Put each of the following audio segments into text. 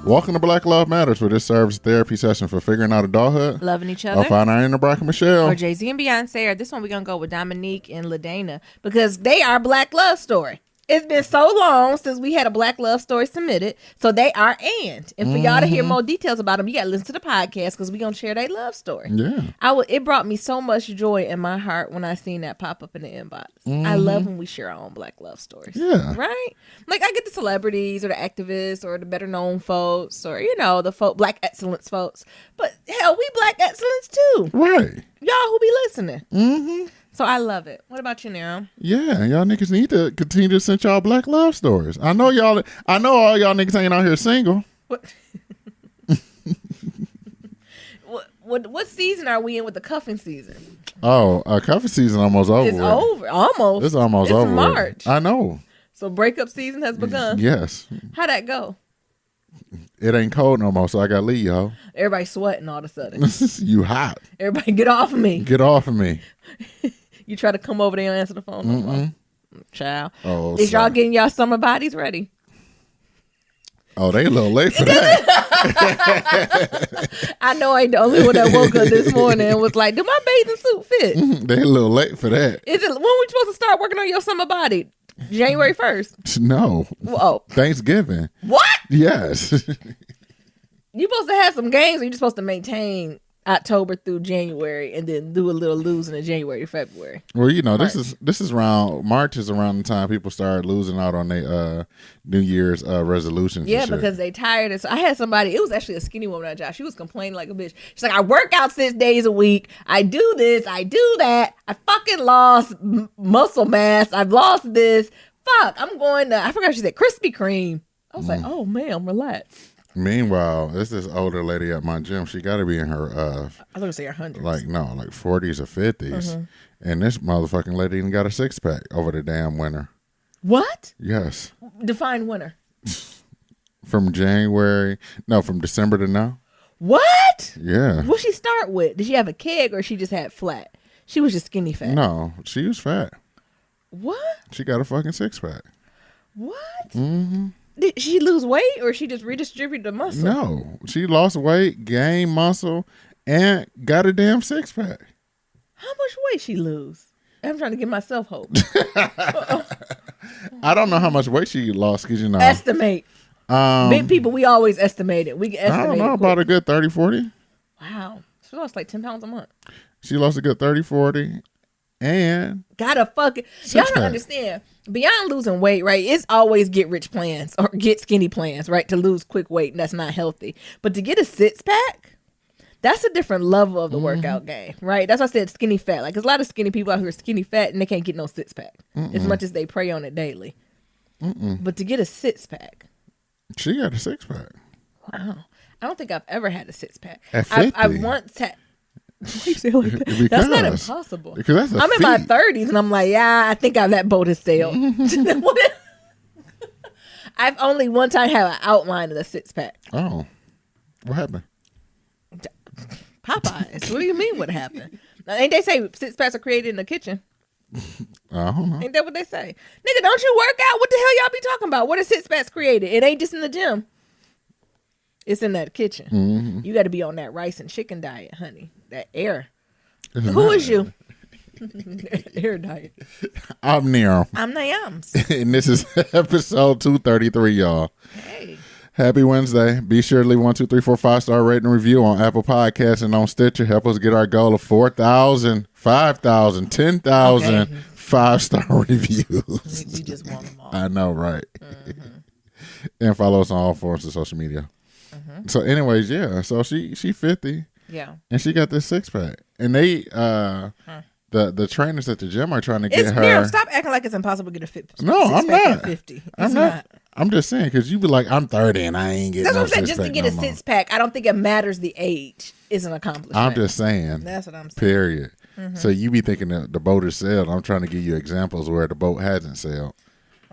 Welcome to Black Love Matters, where this serves as a therapy session for figuring out adulthood, loving each other. I'll find our inner Brock and Michelle. Or Jay-Z and Beyonce. Or this one we're going to go with Dominique and LaDana because they are Black love story. It's been so long since we had a Black love story submitted. So they are and for y'all to hear more details about them, you got to listen to the podcast because we're going to share their love story. Yeah. It brought me so much joy in my heart when I seen that pop up in the inbox. I love when we share our own Black love stories. Yeah. Right? Like I get the celebrities or the activists or the better known folks or, the Black excellence folks. But hell, we Black excellence too. Right. Y'all who be listening. Mm-hmm. So I love it. What about you, Nero? Yeah, y'all niggas need to continue to send y'all Black love stories. I know all y'all niggas ain't out here single. What season are we in with the cuffing season? Oh, cuffing season almost over. It's over. Almost. It's almost over. March. I know. So breakup season has begun. Yes. How'd that go? It ain't cold no more, so I got to leave, y'all. Everybody sweating all of a sudden. You hot. Everybody get off of me. Get off of me. You try to come over there and answer the phone. No more. Child. Oh, is y'all getting y'all summer bodies ready? Oh, they a little late for that. I know I ain't the only one that woke up this morning and was like, "Do my bathing suit fit?" They a little late for that. Is it when we supposed to start working on your summer body? January 1st? No. Whoa. Thanksgiving. What? Yes. You supposed to have some games, or you just supposed to maintain October through January and then do a little losing in January, February. Well, this is around March is around the time people start losing out on their New Year's resolutions. Yeah, because they tired. So I had somebody. It was actually a skinny woman at job. She was complaining like a bitch. She's like, I work out 6 days a week. I do this. I do that. I fucking lost muscle mass. I've lost this. Fuck. I'm going to. I forgot she said Krispy Kreme. I was like, oh man, relax. Meanwhile, there's this older lady at my gym. She got to be in her I was gonna say her hundreds. like 40s or 50s, and this motherfucking lady even got a 6-pack over the damn winter. What? Yes. Define winter. From December to now. What? Yeah. What she start with? Did she have a keg or she just had flat? She was just skinny fat. No, she was fat. What? She got a fucking 6-pack. What? Mm-hmm. Did she lose weight or she just redistributed the muscle? No, she lost weight, gained muscle, and got a damn 6-pack. How much weight she lose? I'm trying to give myself hope. I don't know how much weight she lost because estimate. Big people, we always estimate it. We can estimate. I don't know, about a good 30, 40. Wow, she lost like 10 pounds a month. She lost a good 30, 40, and y'all don't understand. Beyond losing weight, right? It's always get rich plans or get skinny plans, right? To lose quick weight, and that's not healthy. But to get a 6-pack, that's a different level of the workout game, right? That's why I said skinny fat. Like, there's a lot of skinny people out here skinny fat, and they can't get no 6-pack as much as they prey on it daily. But to get a 6-pack, she got a 6-pack. Wow, I don't think I've ever had a 6-pack. At 50? I once had. That's not impossible. Because that's I'm in my 30s and I'm like, yeah, I think that boat has sailed. I've only one time had an outline of the 6-pack. Oh, what happened? Popeyes. What do you mean? What happened? Now, ain't they say 6-packs are created in the kitchen? I don't know. Ain't that what they say? Nigga, don't you work out? What the hell y'all be talking about? What are 6-packs created? It ain't just in the gym. It's in that kitchen. Mm-hmm. You got to be on that rice and chicken diet, honey. That air. Who is you? Air diet. I'm Nero. I'm Nayams. And this is episode 233, y'all. Hey. Happy Wednesday. Be sure to leave 1, 2, 3, 4, 5-star rating and review on Apple Podcasts and on Stitcher. Help us get our goal of 4,000, 5,000, 10,000 5-star reviews. We just want them all. I know, right? And follow us on all forms of social media. So anyways, yeah. So she 50. Yeah. And she got this 6-pack. And they the trainers at the gym are trying to get her. Miriam, stop acting like it's impossible to get a fit. No, I'm not. 50. I'm not. I'm just saying because you be like, I'm 30 and I ain't getting. That's no what I'm saying. Just to get a 6-pack, I don't think it matters the age is an accomplishment. I'm just saying. That's what I'm saying. Period. So you be thinking that the boat has sailed. I'm trying to give you examples where the boat hasn't sailed.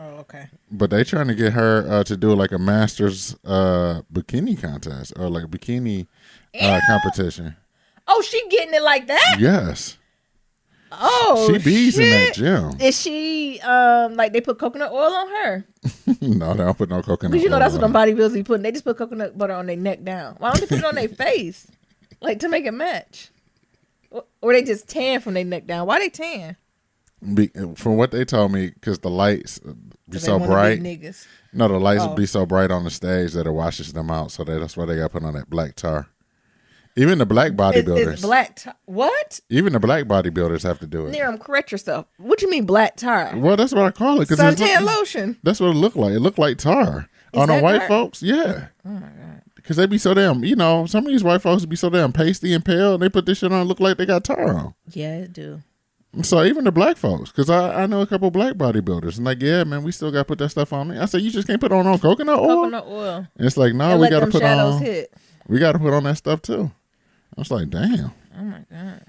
Oh, okay. But they trying to get her to do like a master's bikini contest or like a bikini competition. Oh, she getting it like that? Yes. Oh, she bees shit. in that gym. Is she like they put coconut oil on her? No, they don't put no coconut oil. Because you know that's what them bodybuilders be putting. They just put coconut butter on their neck down. Why don't they put it on their face, like to make it match? Or they just tan from their neck down. Why they tan? From what they told me, because the lights be so bright. No, the lights be so bright on the stage that it washes them out. So that's why they got put on that black tar. Even the black bodybuilders. It's black tar. What? Even the black bodybuilders have to do it. Niram, correct yourself. What you mean black tar? Well, that's what I call it. Suntan lotion. That's what it looked like. It looked like tar. On the white folks, yeah. Oh my God. Because they be so damn, some of these white folks be so damn pasty and pale, and they put this shit on and look like they got tar on. Yeah, it do. So even the black folks, because I know a couple black bodybuilders, and like, yeah, man, we still got to put that stuff on me. I said, you just can't put on no coconut oil? Coconut oil. And it's like, no, we got to put on. We got to put on that stuff too. I was like, damn. Oh my God.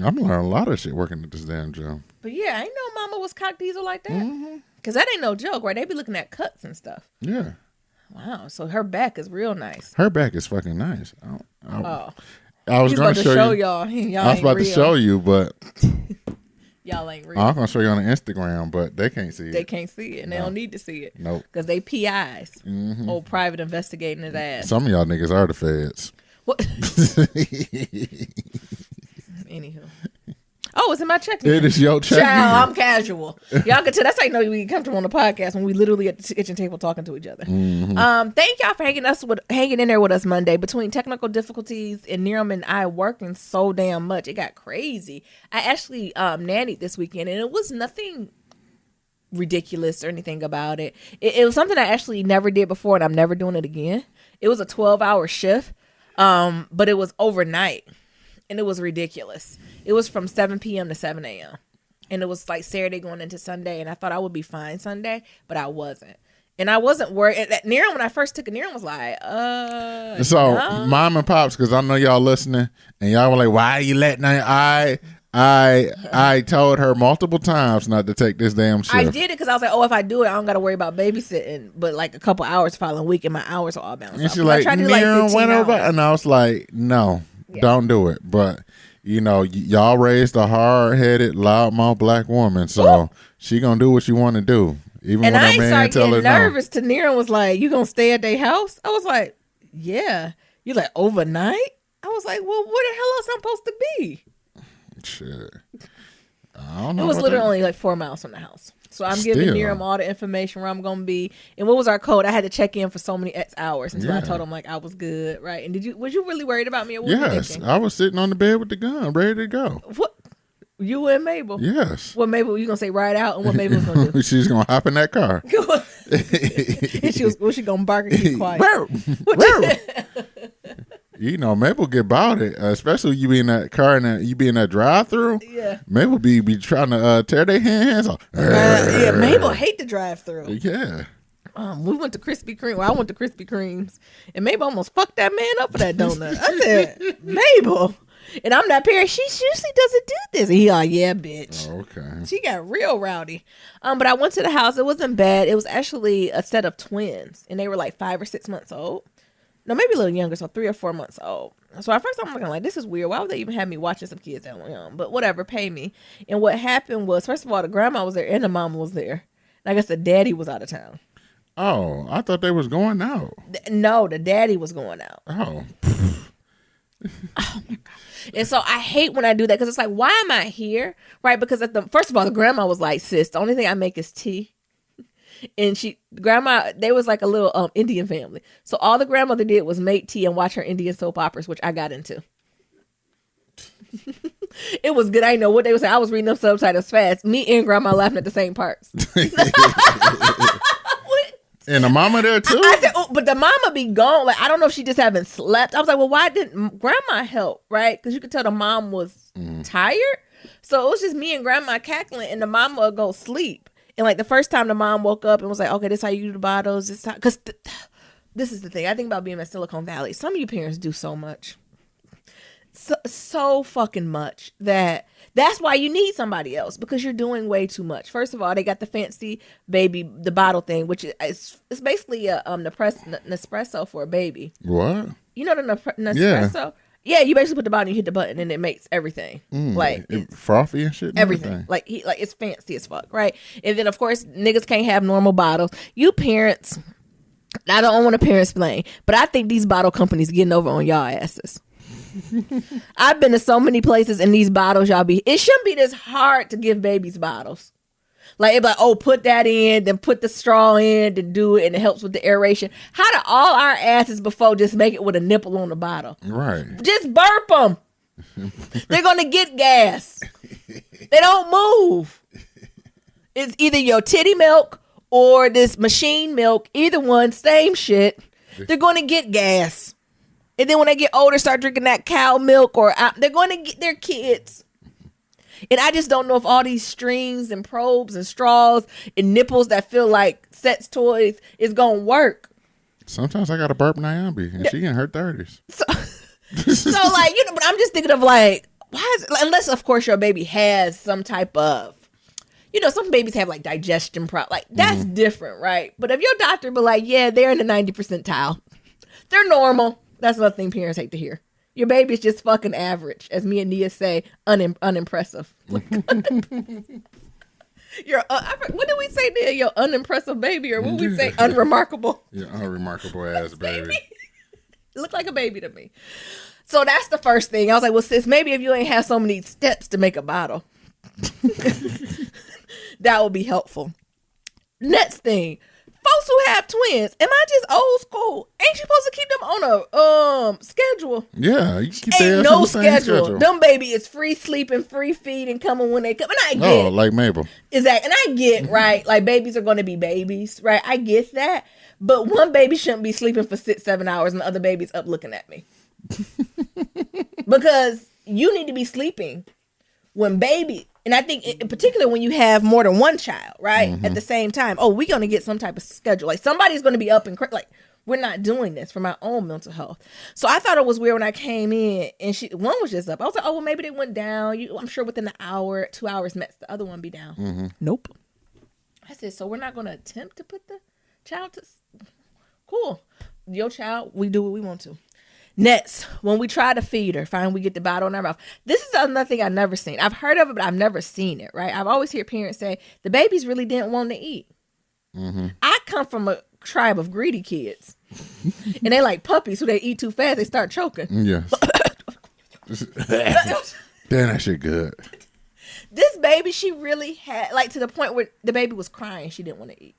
I'm learning a lot of shit working at this damn gym. But yeah, I know Mama was cock diesel like that. Because that ain't no joke, right? They be looking at cuts and stuff. Yeah. Wow. So her back is real nice. Her back is fucking nice. I was going to show y'all. I was about to show you, but y'all ain't real. I'm going to show you on the Instagram, but they can't see it. They can't see it, and they don't need to see it. Nope. Because they PIs. Old private investigating his ass. Some of y'all niggas are the feds. What? Anywho. Oh, it's in my check. It is your check. Child, I'm casual. Y'all can tell. That's how you know we comfortable on the podcast when we literally at the kitchen table talking to each other. Thank y'all for hanging in there with us Monday. Between technical difficulties and Niram and I working so damn much, it got crazy. I actually nannied this weekend, and it was nothing ridiculous or anything about it. It was something I actually never did before, and I'm never doing it again. It was a 12-hour shift, but it was overnight. And it was ridiculous. It was from 7 p.m. to 7 a.m. And it was like Saturday going into Sunday. And I thought I would be fine Sunday, but I wasn't. And I wasn't worried. Niram, when I first took it, Niram was like, So, no. Mom and Pops, because I know y'all listening, and y'all were like, why are you letting I told her multiple times not to take this damn shift. I did it because I was like, if I do it, I don't got to worry about babysitting. But like a couple hours following week, and my hours are all balanced out. And she's like, and I was like, no. Yeah. Don't do it. But, y'all raised a hard-headed, loudmouth black woman, so she going to do what you want to do. Even when a man tell her no. And I started getting nervous. Niram was like, you going to stay at their house? I was like, yeah. You like, overnight? I was like, well, where the hell else I'm supposed to be? Shit. I don't know. It was literally only like 4 miles from the house. So I'm giving Niram all the information where I'm going to be. And what was our code? I had to check in for so many X hours until I told him like I was good, right? And was you really worried about me? Or what yes, I was sitting on the bed with the gun, ready to go. What? You and Mabel? Yes. What Mabel, you going to say ride out, and what Mabel was going to do? She's going to hop in that car. And she going to bark and keep quiet. Mabel get about it, especially you be in that car and you be in that drive-through. Yeah. Mabel be trying to tear their hands off. Yeah, Mabel hate the drive-through. Yeah. We went to Krispy Kreme. Well, I went to Krispy Kreme's, and Mabel almost fucked that man up for that donut. I said, Mabel. And I'm not parent. She usually doesn't do this. And he like, yeah, bitch. Oh, okay. She got real rowdy. But I went to the house. It wasn't bad. It was actually a set of twins, and they were like 5 or 6 months old. No, maybe a little younger, so 3 or 4 months old. So at first I'm looking like, this is weird. Why would they even have me watching some kids that young? But whatever, pay me. And what happened was, first of all, the grandma was there and the mama was there. And I guess the daddy was out of town. Oh, I thought they was going out. No, the daddy was going out. Oh. Oh my God. And so I hate when I do that because it's like, why am I here? Right? Because first of all, the grandma was like, sis, the only thing I make is tea. And grandma, they was like a little Indian family. So all the grandmother did was make tea and watch her Indian soap operas, which I got into. It was good. I didn't know what they were saying. I was reading them subtitles fast. Me and grandma laughing at the same parts. And the mama there too? I said, but the mama be gone. Like, I don't know if she just haven't slept. I was like, well, why didn't grandma help? Right? Because you could tell the mom was tired. So it was just me and grandma cackling, and the mama would go sleep. And like the first time the mom woke up and was like, okay, this is how you do the bottles. Because this is the thing. I think about being in Silicon Valley. Some of you parents do so much. So fucking much that's why you need somebody else, because you're doing way too much. First of all, they got the fancy the bottle thing, which is it's basically a Nespresso for a baby. What? You know the Nespresso? Yeah. Yeah, you basically put the bottle, you hit the button, and it makes everything like frothy and shit. And everything like it's fancy as fuck, right? And then of course niggas can't have normal bottles. You parents, I don't want to parents blame, but I think these bottle companies getting over on y'all asses. I've been to so many places and these bottles y'all be. It shouldn't be this hard to give babies bottles. Like, it's like, oh, put that in, then put the straw in to do it, and it helps with the aeration. How do all our asses before just make it with a nipple on the bottle? Right. Just burp them. They're going to get gas. They don't move. It's either your titty milk or this machine milk. Either one, same shit. They're going to get gas. And then when they get older, start drinking that cow milk, or they're going to get their kids. And I just don't know if all these strings and probes and straws and nipples that feel like sex toys is going to work. Sometimes I got to burp Nyambi, and she in her 30s. So like, you know, but I'm just thinking of like, why is it, unless, of course, your baby has some type of, you know, some babies have like digestion like that's different, right? But if your doctor be like, yeah, they're in the 90th percentile, they're normal. That's another thing parents hate to hear. Your baby's just fucking average, as me and Nia say, unimpressive. What did we say, Nia? Your unimpressive baby, or what we say, unremarkable? Your unremarkable ass baby. Look like a baby to me. So that's the first thing. I was like, well, sis, maybe if you ain't have so many steps to make a bottle, that would be helpful. Next thing. Folks who have twins, am I just old school? Ain't you supposed to keep them on a schedule? Yeah, you keep ain't no schedule. Them baby is free sleeping, free feeding, coming when they come. And I get, like Mabel. Exactly, and I get right. Like babies are going to be babies, right? I get that, but one baby shouldn't be sleeping for 6-7 hours, and the other baby's up looking at me because you need to be sleeping when baby. And I think in particular when you have more than one child, right? At the same time, we're going to get some type of schedule. Like somebody's going to be up and like, we're not doing this for my own mental health. So I thought it was weird when I came in and one was just up. I was like, oh, well, maybe they went down. I'm sure within an hour, 2 hours max, the other one be down. Nope. I said, so we're not going to attempt to put the child to, cool. Your child, we do what we want to. Next, when we try to feed her, fine, we get the bottle in our mouth. This is another thing I've never seen. I've heard of it, but I've never seen it, right? I've always heard parents say, the babies really didn't want to eat. I come from a tribe of greedy kids. And they like puppies who they eat too fast, they start choking. Yes. Damn, that shit good. This baby, she really had, like to the point where the baby was crying. She didn't want to eat,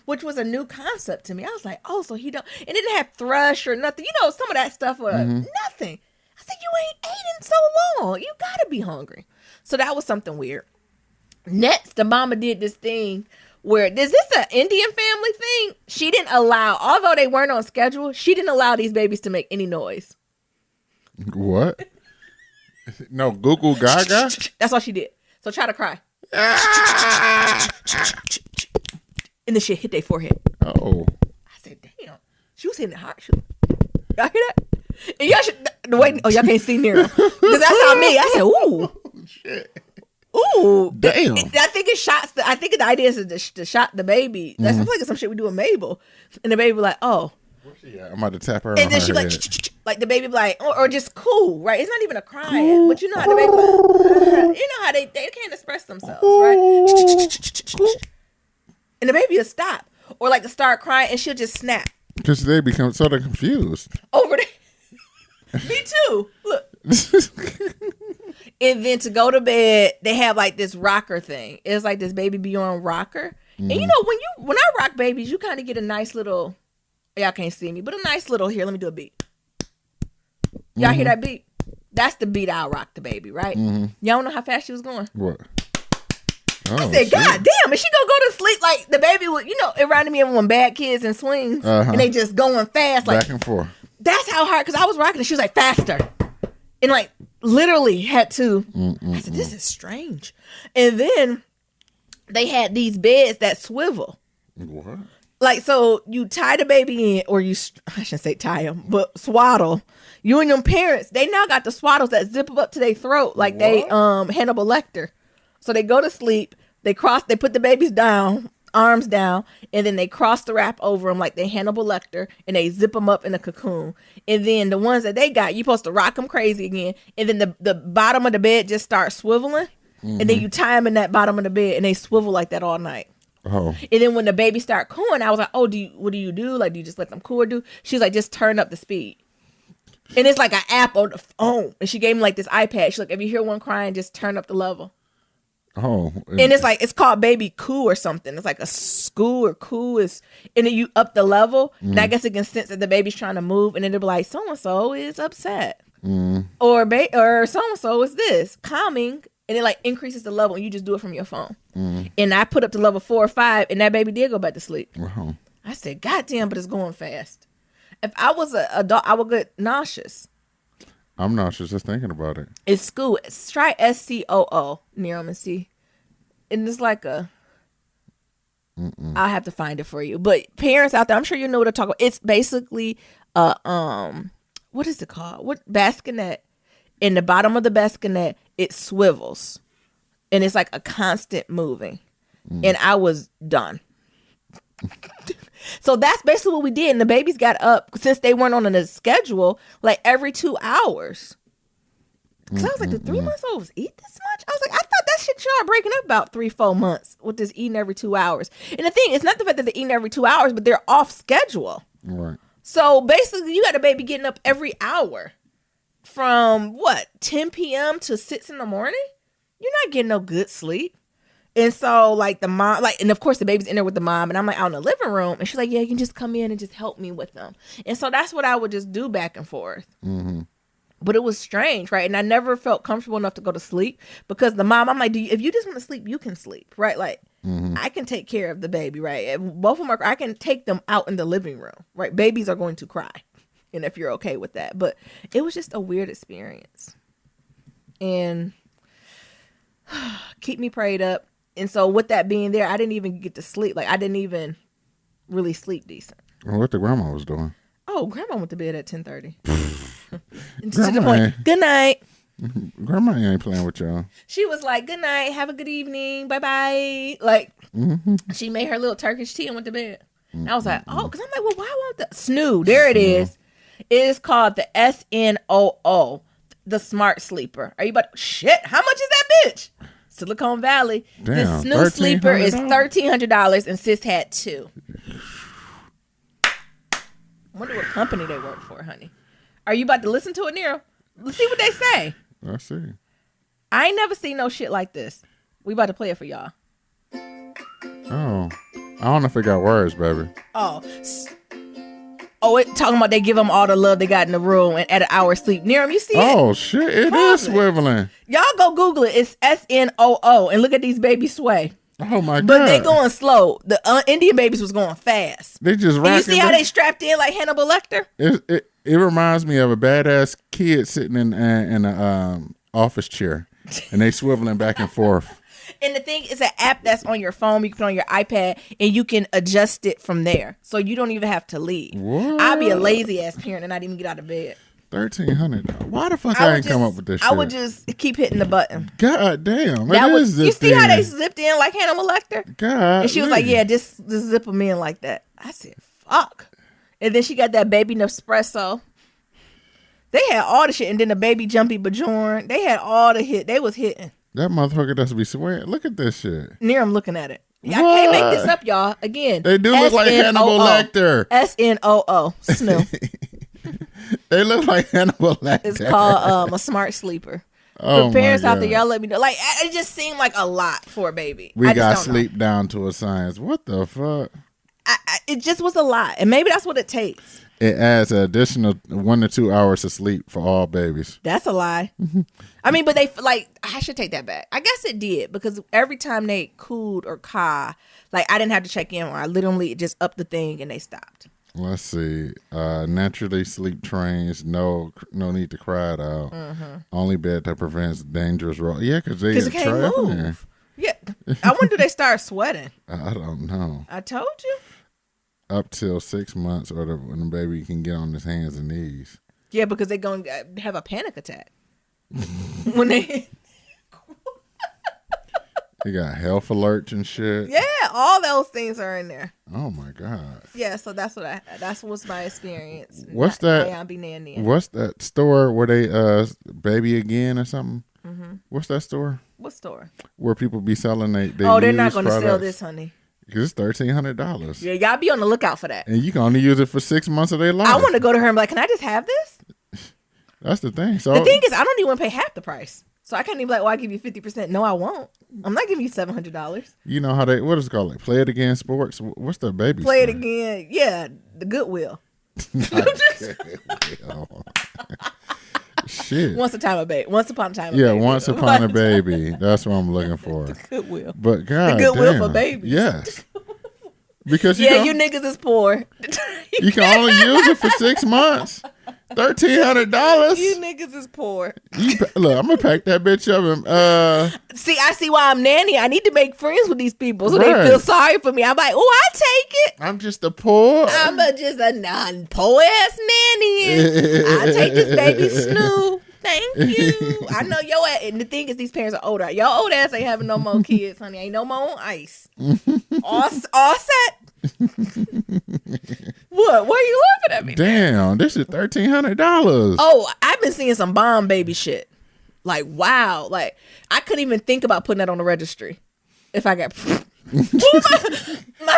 which was a new concept to me. I was like, oh, so he don't, and it didn't have thrush or nothing. You know, some of that stuff was nothing. I said, you ain't eating so long. You got to be hungry. So that was something weird. Next, the mama did this thing where, is this an Indian family thing? She didn't allow, although they weren't on schedule, she didn't allow these babies to make any noise. What? No, Goo Goo Gaga? That's all she did. So try to cry. And the shit hit their forehead. Oh. I said, damn. She was hitting it hard. Y'all hear that? And y'all should, y'all can't see near her. Because that's how me. I said, ooh. Shit. Ooh. Damn. I think it shots, I think the idea is to shot the baby. That's like some shit we do with Mabel. And the baby be like, oh. Where's she at? I'm about to tap her. And then she like the baby be like, or just cool, right? It's not even a crying, but you know how the baby, like, you know how they can't express themselves, right? And the baby will stop, or like to start crying, and she'll just snap. Because they become sort of confused. Over there. Me too. Look. And then to go to bed, they have like this rocker thing. It's like this baby Bjorn rocker. And you know, when I rock babies, you kind of get a nice little, y'all can't see me, but a nice little, here, let me do a beat. Y'all hear that beat? That's the beat I'll rock the baby, right? Y'all know how fast she was going? What? I said, God damn, is she gonna go to sleep? Like the baby would, you know, it reminded me of when bad kids and swings and they just going fast, like back and forth. That's how hard, because I was rocking and she was like faster. And like literally had to, I said, this is strange. And then they had these beds that swivel. What? Like, so you tie the baby in, or I shouldn't say tie them, but swaddle. You and them parents, they now got the swaddles that zip up to their throat like they Hannibal Lecter. So they go to sleep, they put the babies down arms down, and then they cross the wrap over them like they Hannibal Lecter, and they zip them up in a cocoon. And then the ones that they got, you're supposed to rock them crazy again. And then the bottom of the bed just starts swiveling. And then you tie them in that bottom of the bed, and they swivel like that all night. Oh. And then when the baby start cooing, I was like, oh, what do you do? Like, do you just let them coo or do? She's like, just turn up the speed. And it's like an app on the phone. And she gave me like this iPad. She's like, if you hear one crying, just turn up the level. Oh. And it's like, it's called baby coo or something. It's like a scoo or coo is, and then you up the level. And I guess it can sense that the baby's trying to move. And then they'll be like, so-and-so is upset. Or so-and-so is this, calming. And it like increases the level, and you just do it from your phone. And I put up to level 4 or 5, and that baby did go back to sleep. Wow. I said, God damn, but it's going fast. If I was an adult, I would get nauseous. I'm nauseous just thinking about it. It's Scoo. Try SCOO, Nerum, and see. And it's like a... I'll have to find it for you. But parents out there, I'm sure you know what I'm talking about. It's basically what is it called? What bassinet? In the bottom of the bassinet, it swivels. And it's like a constant moving. And I was done. So that's basically what we did. And the babies got up, since they weren't on a schedule, like every 2 hours. Because I was like, the 3-month-olds eat this much? I was like, I thought that shit started breaking up about 3-4 months with this eating every 2 hours. And the thing, it's not the fact that they're eating every 2 hours, but they're off schedule. Right. So basically, you got a baby getting up every hour. From 10 p.m. to 6 in the morning, you're not getting no good sleep. And so like the mom, like, and of course the baby's in there with the mom, and I'm like out in the living room, and she's like, yeah, you can just come in and just help me with them. And so that's what I would just do back and forth. But it was strange, right? And I never felt comfortable enough to go to sleep because the mom, I'm like, if you just want to sleep, you can sleep, right? Like I can take care of the baby, right? If both of them I can take them out in the living room, right? Babies are going to cry. And if you're okay with that. But it was just a weird experience. And keep me prayed up. And so with that being there, I didn't even get to sleep. Like, I didn't even really sleep decent. Well, what the grandma was doing? Oh, grandma went to bed at 10:30. Grandma to the point, good night. Grandma ain't playing with y'all. She was like, good night. Have a good evening. Bye-bye. Like, she made her little Turkish tea and went to bed. And I was like, oh, because I'm like, well, why won't the... Snoo. There it is. It is called the SNOO, the Smart Sleeper. Are you about shit? How much is that bitch? Silicon Valley. Damn, the Snoo Sleeper is $1,300, and sis had 2. I wonder what company they work for, honey. Are you about to listen to it, Nero? Let's see what they say. I see. I ain't never seen no shit like this. We about to play it for y'all. Oh, I don't know if it got words, baby. Oh, it talking about they give them all the love they got in the room and at an hour's sleep. Nerum, you see it? Oh, shit. It is swiveling. Y'all go Google it. It's SNOO. And look at these babies sway. Oh, my God. But they going slow. The Indian babibies was going fast. They just rocking. And you see how they strapped in like Hannibal Lecter? It reminds me of a badass kid sitting in an office chair. And they swiveling back and forth. And the thing is an app that's on your phone. You can put on your iPad and you can adjust it from there. So you don't even have to leave. What? I'll be a lazy ass parent and not even get out of bed. $1,300. Why the fuck I ain't come up with this shit? I would just keep hitting the button. God damn. You see how they zipped in like Hannibal Lecter? God. And she was like, yeah, just zip them in like that. I said, fuck. And then she got that baby Nespresso. They had all the shit. And then the baby Jumpy Bajorn. They had all the hit. They was hitting. That motherfucker does be swearing. Look at this shit. Near I'm looking at it. I can't make this up, y'all. Again, they do look like Hannibal Lecter. SNOO. Snoo. They look like Hannibal Lecter. It's called a smart sleeper. For parents out there, y'all let me know. Like, it just seemed like a lot for a baby. We got sleep down to a science. What the fuck? It just was a lot. And maybe that's what it takes. It adds an additional 1 to 2 hours of sleep for all babies. That's a lie. I mean, but I should take that back. I guess it did because every time they cooed or caa, like I didn't have to check in or I literally just upped the thing and they stopped. Let's see. Naturally sleep trains. No need to cry it out. Only bed that prevents dangerous roll. Yeah, because they can't move. Yeah. I wonder do they start sweating? I don't know. I told you. Up till 6 months or when the baby can get on his hands and knees. Yeah, because they're going to have a panic attack. When they... They got health alerts and shit. Yeah, Yeah, all those things are in there. Oh my God. Yeah, so that's what's my experience. What's that store where they Baby Again or something? Mm-hmm. What's that store? What store? Where people be selling they they're not going to sell this, honey. Because it's $1,300. Yeah, y'all be on the lookout for that. And you can only use it for 6 months of their life. I want to go to her and be like, can I just have this? That's the thing. So the thing is, I don't even want to pay half the price. So I can't even be like, well, I give you 50%. No, I won't. I'm not giving you $700. You know how what is it called? Like Play It Again Sports? What's the baby Play store? It Again. Yeah, the Goodwill. Shit. Once upon a baby. Once upon a baby. That's what I'm looking for. The Goodwill. But God, the Goodwill damn. for babies. Yes. Because you niggas is poor. you can only use it for 6 months. $1,300. You niggas is poor. Look, I'm gonna pack that bitch up and See, I see why I'm nanny. I need to make friends with these people so they feel sorry for me. I'm like, oh, I take it. I'm just a poor. I'm just a non-poor ass nanny. I take this baby Snoo. Thank you. I know your ass. And the thing is, these parents are older. Your old ass ain't having no more kids, honey. Ain't no more on ice. all set. What? Why are you laughing at me? Damn, this is $1,300. Oh, I've been seeing some bomb baby shit. Like, wow. Like, I couldn't even think about putting that on the registry. If I got... my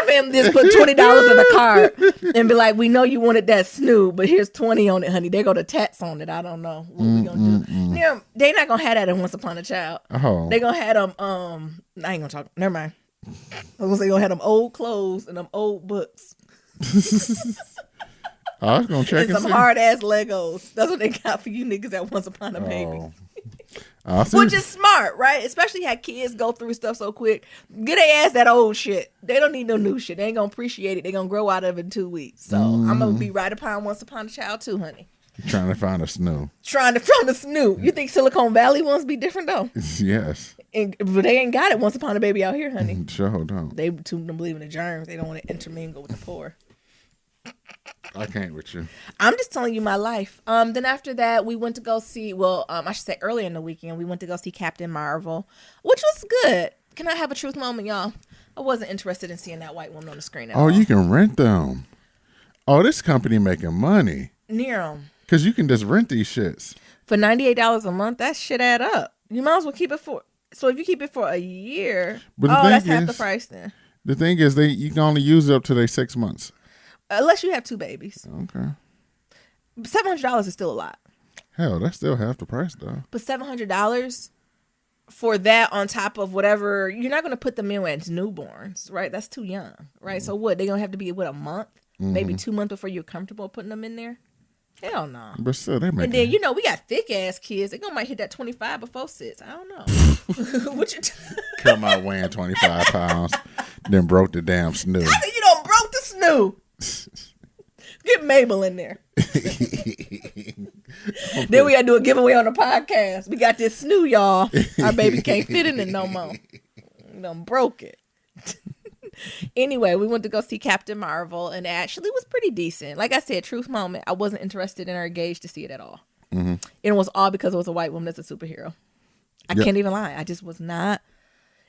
family just put $20 in the card and be like, we know you wanted that Snoo, but here's 20 on it, honey. They're going to tax on it. I don't know what we going to do. You know, they not going to have that in Once Upon a Child. Oh. They going to have them, I ain't going to talk. Never mind. I was going to say, going to have them old clothes and them old books. I was going to check and some hard ass Legos. That's what they got for you niggas at Once Upon a Baby. Which is smart, right? Especially how kids go through stuff so quick. Get their ass that old shit. They don't need no new shit. They ain't gonna appreciate it. They gonna grow out of it in 2 weeks. So I'm gonna be right upon Once Upon a Child too, honey. Trying to find a Snoo. You think Silicon Valley ones be different though? Yes. But they ain't got it Once Upon a Baby out here, honey. Sure don't. They too don't believe in the germs. They don't want to intermingle with the poor. I can't with you. I'm just telling you my life. Then after that, we went to go see, I should say earlier in the weekend, we went to go see Captain Marvel, which was good. Can I have a truth moment, y'all? I wasn't interested in seeing that white woman on the screen at all. You can rent them. Oh, this company making money. Near them. Because you can just rent these shits. For $98 a month, that shit add up. You might as well keep it so if you keep it for a year, that's half the price then. The thing is, you can only use it up to their 6 months. Unless you have 2 babies. Okay. $700 is still a lot. Hell, that's still half the price, though. But $700 for that on top of whatever, you're not going to put them in as newborns, right? That's too young, right? So what? They're going to have to be, a month? Maybe 2 months before you're comfortable putting them in there? Hell no. But still, they make And then, we got thick-ass kids. They're going to might hit that 25 before 6. I don't know. What you come out weighing 25 pounds, then broke the damn Snoo. I said you done broke the Snoo. Get Mabel in there. Then we got to do a giveaway on the podcast. We got this Snoo, y'all. Our baby can't fit in it no more. We done broke it. Anyway, we went to go see Captain Marvel, and it actually was pretty decent. Like I said, truth moment, I wasn't interested in her gauge to see it at all. Mm-hmm. And it was all because it was a white woman that's a superhero. I can't even lie. I just was not.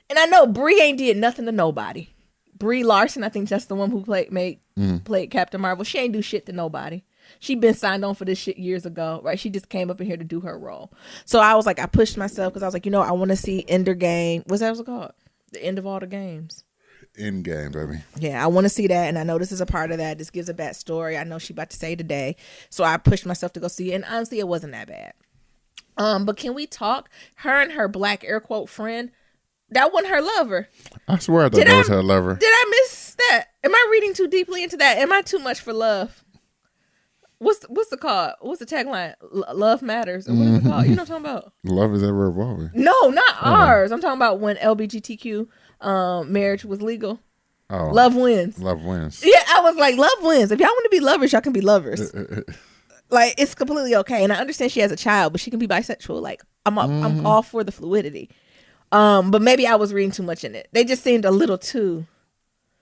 And I know Brie ain't did nothing to nobody. Brie Larson, I think that's the one who played Captain Marvel. She ain't do shit to nobody. She been signed on for this shit years ago, right? She just came up in here to do her role. So I was like, I pushed myself because I was like, I want to see Ender Game. What's that called? The end of all the games. End game, baby. Yeah, I want to see that, and I know this is a part of that. This gives a backstory. I know she about to say today, so I pushed myself to go see it, and honestly, it wasn't that bad. But can we talk? Her and her black air quote friend, that wasn't her lover. I swear I thought that was her lover. Did I miss that? Am I reading too deeply into that? Am I too much for love? What's the call? What's the tagline? Love matters. Or what is it called? You know what I'm talking about? Love is ever evolving. No, not ours. I'm talking about when LGBTQ marriage was legal. Oh, love wins. Love wins. Yeah, I was like, love wins. If y'all want to be lovers, y'all can be lovers. Like, it's completely okay. And I understand she has a child, but she can be bisexual. Like, I'm all for the fluidity. But maybe I was reading too much in it. They just seemed a little too.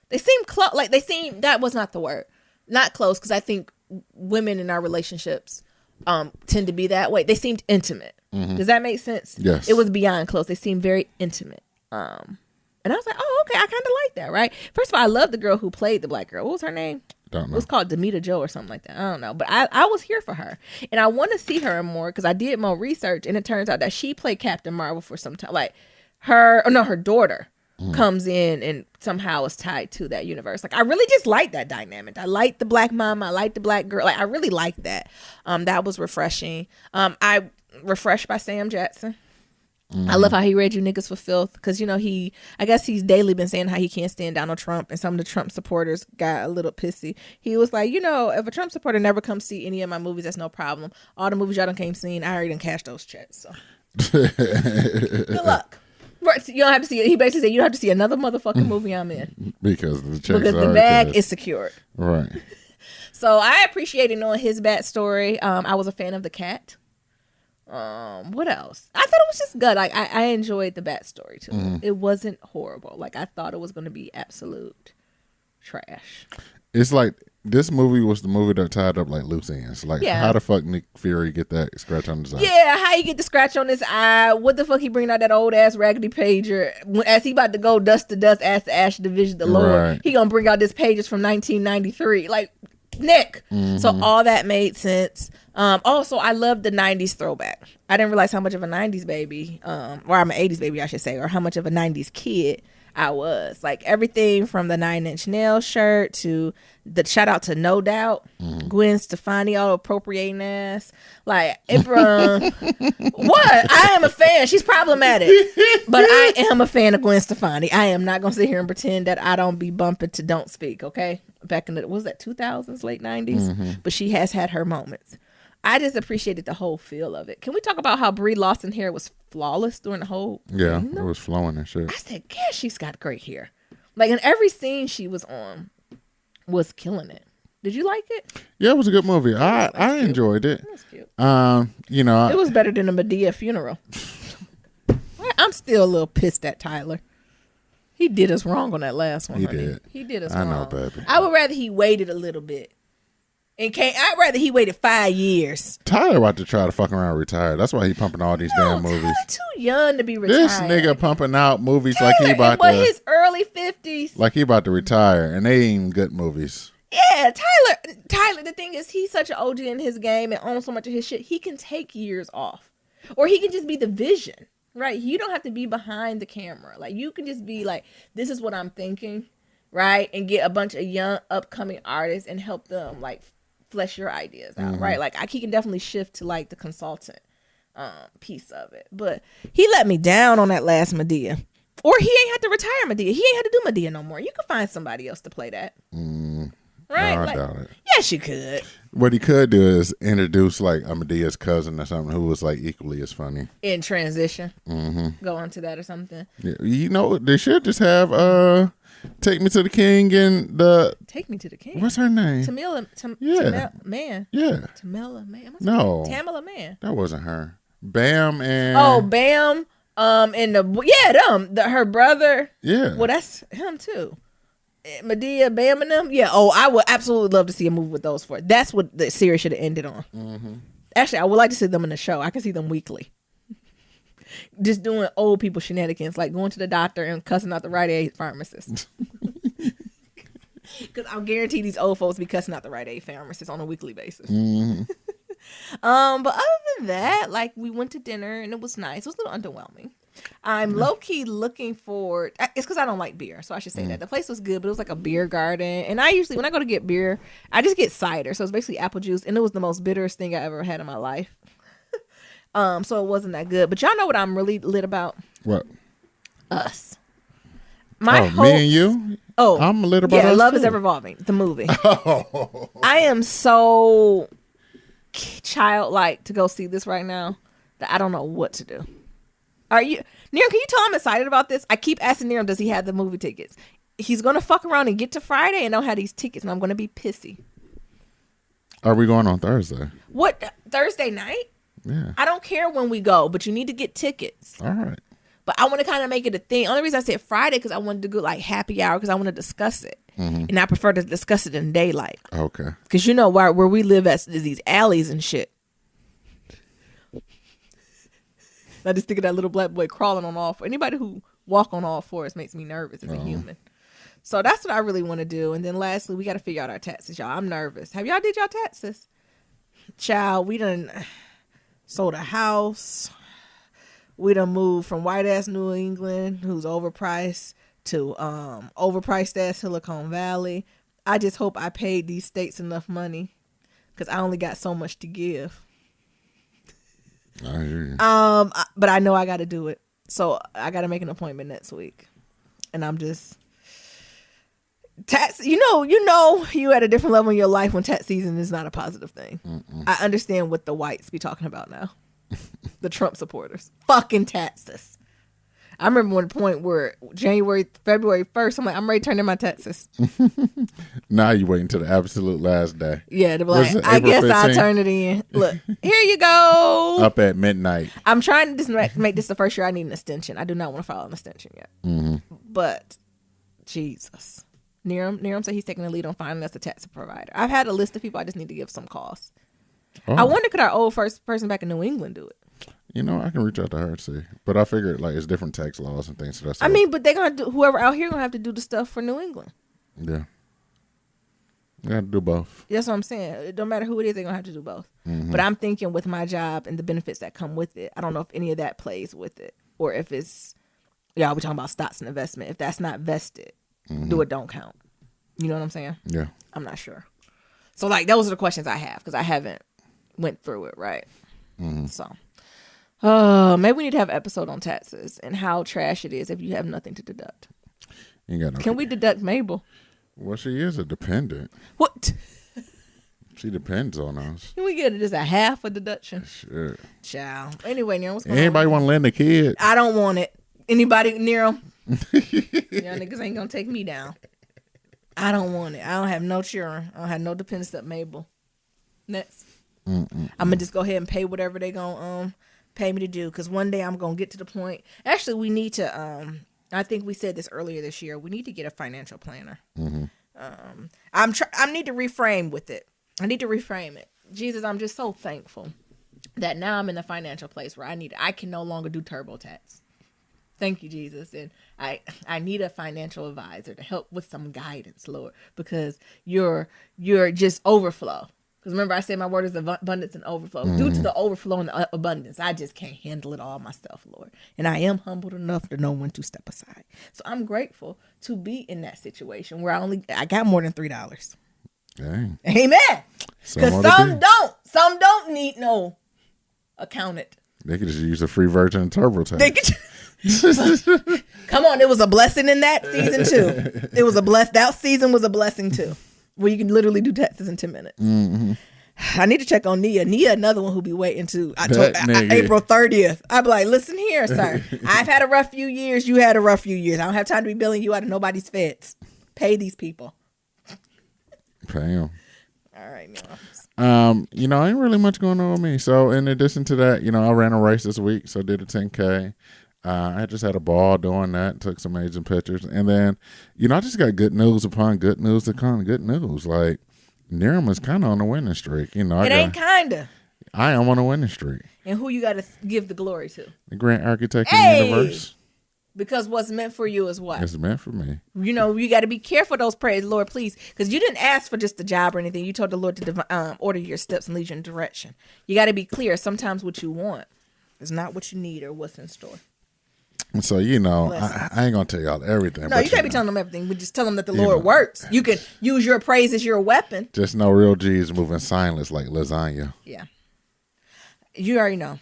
They seemed close. Like that was not the word. Not close, because I think women in our relationships tend to be that way. They seemed intimate. Mm-hmm. Does that make sense? Yes. It was beyond close. They seemed very intimate. And And I was like, oh, okay, I kind of like that, right? First of all, I love the girl who played the black girl. What was her name? Don't know. It was called Demita Joe or something like that. I don't know. But I was here for her. And I want to see her more because I did more research. And it turns out that she played Captain Marvel for some time. Like her daughter comes in and somehow is tied to that universe. Like I really just like that dynamic. I like the black mom. I like the black girl. Like I really like that. That was refreshing. I refreshed by Sam Jackson. I love how he read you niggas for filth because, I guess he's daily been saying how he can't stand Donald Trump and some of the Trump supporters got a little pissy. He was like, if a Trump supporter never comes see any of my movies, that's no problem. All the movies y'all done came seen, I already done cashed those checks. So good luck. Right, so you don't have to see it. He basically said you don't have to see another motherfucking movie I'm in because the bag is secured. Right. So I appreciated knowing his backstory. I was a fan of the cat. What else? I thought it was just good. Like I enjoyed the backstory to it. It wasn't horrible. Like I thought it was going to be absolute trash. It's like this movie was the movie that tied up like loose ends. Like how the fuck Nick Fury get that scratch on his eye? Yeah, how you get the scratch on his eye? What the fuck he bring out that old ass raggedy pager as he about to go dust to dust, ash to ash, division the Lord? Right. He gonna bring out this pages from 1993. Like Nick. So all that made sense. Also, I love the 90s throwback. I didn't realize how much of a 90s baby, or I'm an 80s baby, I should say, or how much of a 90s kid I was. Like everything from the 9 Inch Nails shirt to the shout out to No Doubt, Gwen Stefani, all appropriating ass. Like, what? I am a fan. She's problematic, but I am a fan of Gwen Stefani. I am not gonna sit here and pretend that I don't be bumping to Don't Speak. Okay, back in the 2000s, late 90s, but she has had her moments. I just appreciated the whole feel of it. Can we talk about how Brie Larson hair was flawless during the whole? Yeah, it was flowing and shit. I said, "Yeah, she's got great hair." Like in every scene she was on, was killing it. Did you like it? Yeah, it was a good movie. I enjoyed it. It was cute. It was better than a Medea funeral. I'm still a little pissed at Tyler. He did us wrong on that last one. He did us wrong. I know, baby. I would rather he waited a little bit. I'd rather he waited 5 years. Tyler about to try to fuck around and retire. That's why he pumping all these damn movies. Tyler too young to be retired. This nigga pumping out movies like he about to. His early 50s. Like he about to retire, and they ain't even good movies. Yeah, Tyler. The thing is, he's such an OG in his game and owns so much of his shit. He can take years off, or he can just be the vision. Right? You don't have to be behind the camera. Like you can just be like, this is what I'm thinking, right? And get a bunch of young upcoming artists and help them like flesh your ideas out, right? Like he can definitely shift to like the consultant piece of it. But he let me down on that last Medea. Or he ain't had to retire Medea. He ain't had to do Medea no more. You could find somebody else to play that. Right? No, I doubt it. Yes, you could. What he could do is introduce like a Medea's cousin or something who was like equally as funny. In transition. Go on to that or something. Yeah, they should just have Take Me to the King and the Take Me to the King. What's her name? Tamela Man. Yeah. Tamela Man. No. Tamela Man. That wasn't her. Bam and Bam. And her brother. Yeah. Well, that's him too. Medea, Bam, and them. Yeah. Oh, I would absolutely love to see a movie with those four. That's what the series should have ended on. Actually, I would like to see them in the show. I can see them weekly. Just doing old people shenanigans, like going to the doctor and cussing out the Rite Aid pharmacist. Because I'll guarantee these old folks be cussing out the Rite Aid pharmacist on a weekly basis. But other than that, like we went to dinner and it was nice. It was a little underwhelming. I'm low-key looking forward. It's because I don't like beer, so I should say that. The place was good, but it was like a beer garden. And I usually, when I go to get beer, I just get cider. So it's basically apple juice. And it was the most bitterest thing I ever had in my life. So it wasn't that good. But y'all know what I'm really lit about? What? Us. Me and you? Oh. I'm lit about us Love too. is Ever Evolving, the movie. I am so childlike to go see this right now that I don't know what to do. Are you, Niram, can you tell I'm excited about this? I keep asking Niram, does he have the movie tickets? He's going to fuck around and get to Friday and don't have these tickets, and I'm going to be pissy. Are we going on Thursday? What, Thursday night? Yeah. I don't care when we go, but you need to get tickets. All right. But I want to kind of make it a thing. Only reason I said Friday because I wanted to go like happy hour because I want to discuss it. And I prefer to discuss it in daylight. Okay. Because you know where we live at is these alleys and shit. I just think of that little black boy crawling on off. Anybody who walk on all fours makes me nervous as a human. So that's what I really want to do. And then lastly, we got to figure out our taxes, y'all. I'm nervous. Have y'all did y'all taxes? Child, we done sold a house. We done moved from white ass New England, who's overpriced, to overpriced ass Silicon Valley. I just hope I paid these states enough money because I only got so much to give. I hear you. But I know I got to do it. So I got to make an appointment next week. And I'm just tax. You know, you at a different level in your life when tax season is not a positive thing. I understand what the whites be talking about now. The Trump supporters. Fucking taxes. I remember one point where February 1st, I'm like, I'm ready to turn in my taxes. Now you wait until the absolute last day. Yeah, they're like, I guess 15th? I'll turn it in. Look, here you go. Up at midnight. I'm trying to just make this the first year I need an extension. I do not want to file an extension yet. But, Jesus. Niram said he's taking the lead on finding us a tax provider. I've had a list of people I just need to give some calls. Oh. I wonder, could our old first person back in New England do it? You know, I can reach out to her and see. But I figured, like, it's different tax laws and things. So I mean, but they're going to do, whoever out here going to have to do the stuff for New England. Yeah. You got to do both. That's what I'm saying. It don't matter who it is, they're going to have to do both. But I'm thinking with my job and the benefits that come with it, I don't know if any of that plays with it. Or if it's, we're talking about stocks and investment. If that's not vested, do it don't count. You know what I'm saying? Yeah. I'm not sure. So, like, those are the questions I have because I haven't went through it, right? So. Maybe we need to have an episode on taxes and how trash it is if you have nothing to deduct. You got no. Can we deduct Mabel? Well, she is a dependent. What? She depends on us. Can we get just a half a deduction? Sure. Child. Anyway, Nero, what's going on? Anybody want to lend a kid? I don't want it. Anybody, Nero? Y'all niggas ain't gonna take me down. I don't want it. I don't have no children. I don't have no dependents up Mabel. Next. I'm gonna just go ahead and pay whatever they gonna pay me to do, because one day I'm gonna get to the point. Actually, we need to I think we said this earlier this year, we need to get a financial planner. I need to reframe with it. I need to reframe it. Jesus, I'm just so thankful that now I'm in the financial place where I can no longer do TurboTax. Thank you, Jesus. And I need a financial advisor to help with some guidance, Lord, because you're just overflow. Because remember, I said my word is abundance and overflow. Due to the overflow and the abundance, I just can't handle it all myself, Lord. And I am humbled enough to know when to step aside. So I'm grateful to be in that situation where I got more than $3. Dang. Amen. Because some don't need no accountant. They could just use a free version of TurboTax. Come on, it was a blessing in that season too. That season was a blessing too. Where you can literally do taxes in 10 minutes. I need to check on Nia. Nia, another one who be waiting to April 30th. I'd be like, listen here, sir. I've had a rough few years. You had a rough few years. I don't have time to be billing you out of nobody's feds. Pay these people. Pay them. All right, Nia. Ain't really much going on with me. So in addition to that, I ran a race this week. So did a 10K. I just had a ball doing that, took some amazing pictures. And then, I just got good news upon good news to come. Good news. Like, Niram is kind of on a winning streak. It ain't kind of. I am on a winning streak. And who you got to give the glory to? The grand architect of the universe. Because what's meant for you is what? It's meant for me. You got to be careful of those prayers, Lord, please. Because you didn't ask for just a job or anything. You told the Lord to order your steps and lead you in direction. You got to be clear. Sometimes what you want is not what you need or what's in store. So, I ain't going to tell y'all everything. No, you can't be telling them everything. But just tell them that the Lord works. You can use your praise as your weapon. Just know real G's moving silence like lasagna. Yeah. You already know.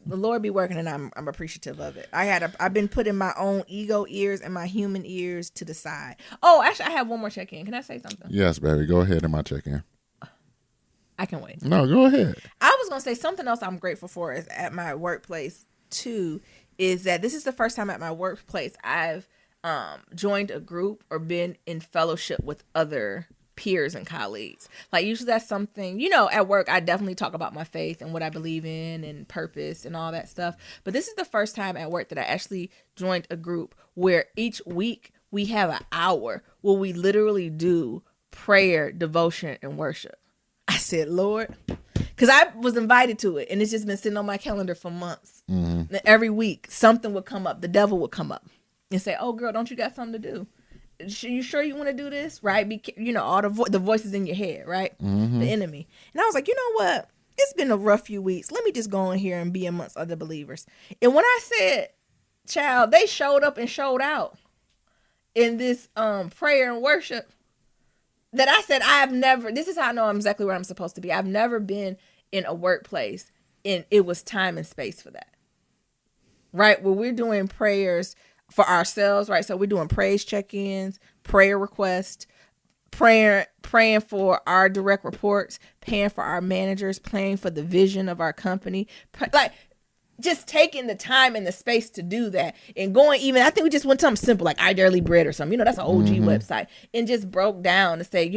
The Lord be working, and I'm appreciative of it. I've been putting my own ego ears and my human ears to the side. Oh, actually, I have one more check-in. Can I say something? Yes, baby. Go ahead in my check-in. I can wait. No, go ahead. I was going to say something else I'm grateful for is at my workplace, too, is that this is the first time at my workplace I've joined a group or been in fellowship with other peers and colleagues. Like, usually that's something, at work, I definitely talk about my faith and what I believe in and purpose and all that stuff. But this is the first time at work that I actually joined a group where each week we have an hour where we literally do prayer, devotion, and worship. I said, Lord, because I was invited to it and it's just been sitting on my calendar for months. Every week, something would come up. The devil would come up. and say, "Oh, girl, don't you got something to do? You sure you want to do this?" Right? All the voices in your head, right? The enemy. And I was like, you know what? It's been a rough few weeks. Let me just go in here and be amongst other believers. And when I said, child, they showed up and showed out in this prayer and worship, that I said, this is how I know I'm exactly where I'm supposed to be. I've never been in a workplace and it was time and space for that. Right? Where we're doing prayers for ourselves, right? So we're doing praise check-ins, prayer requests, praying for our direct reports, praying for our managers, praying for the vision of our company. Like, just taking the time and the space to do that, and going, even I think we just went to something simple like I Daily Bread or something, that's an OG website, and just broke down to say,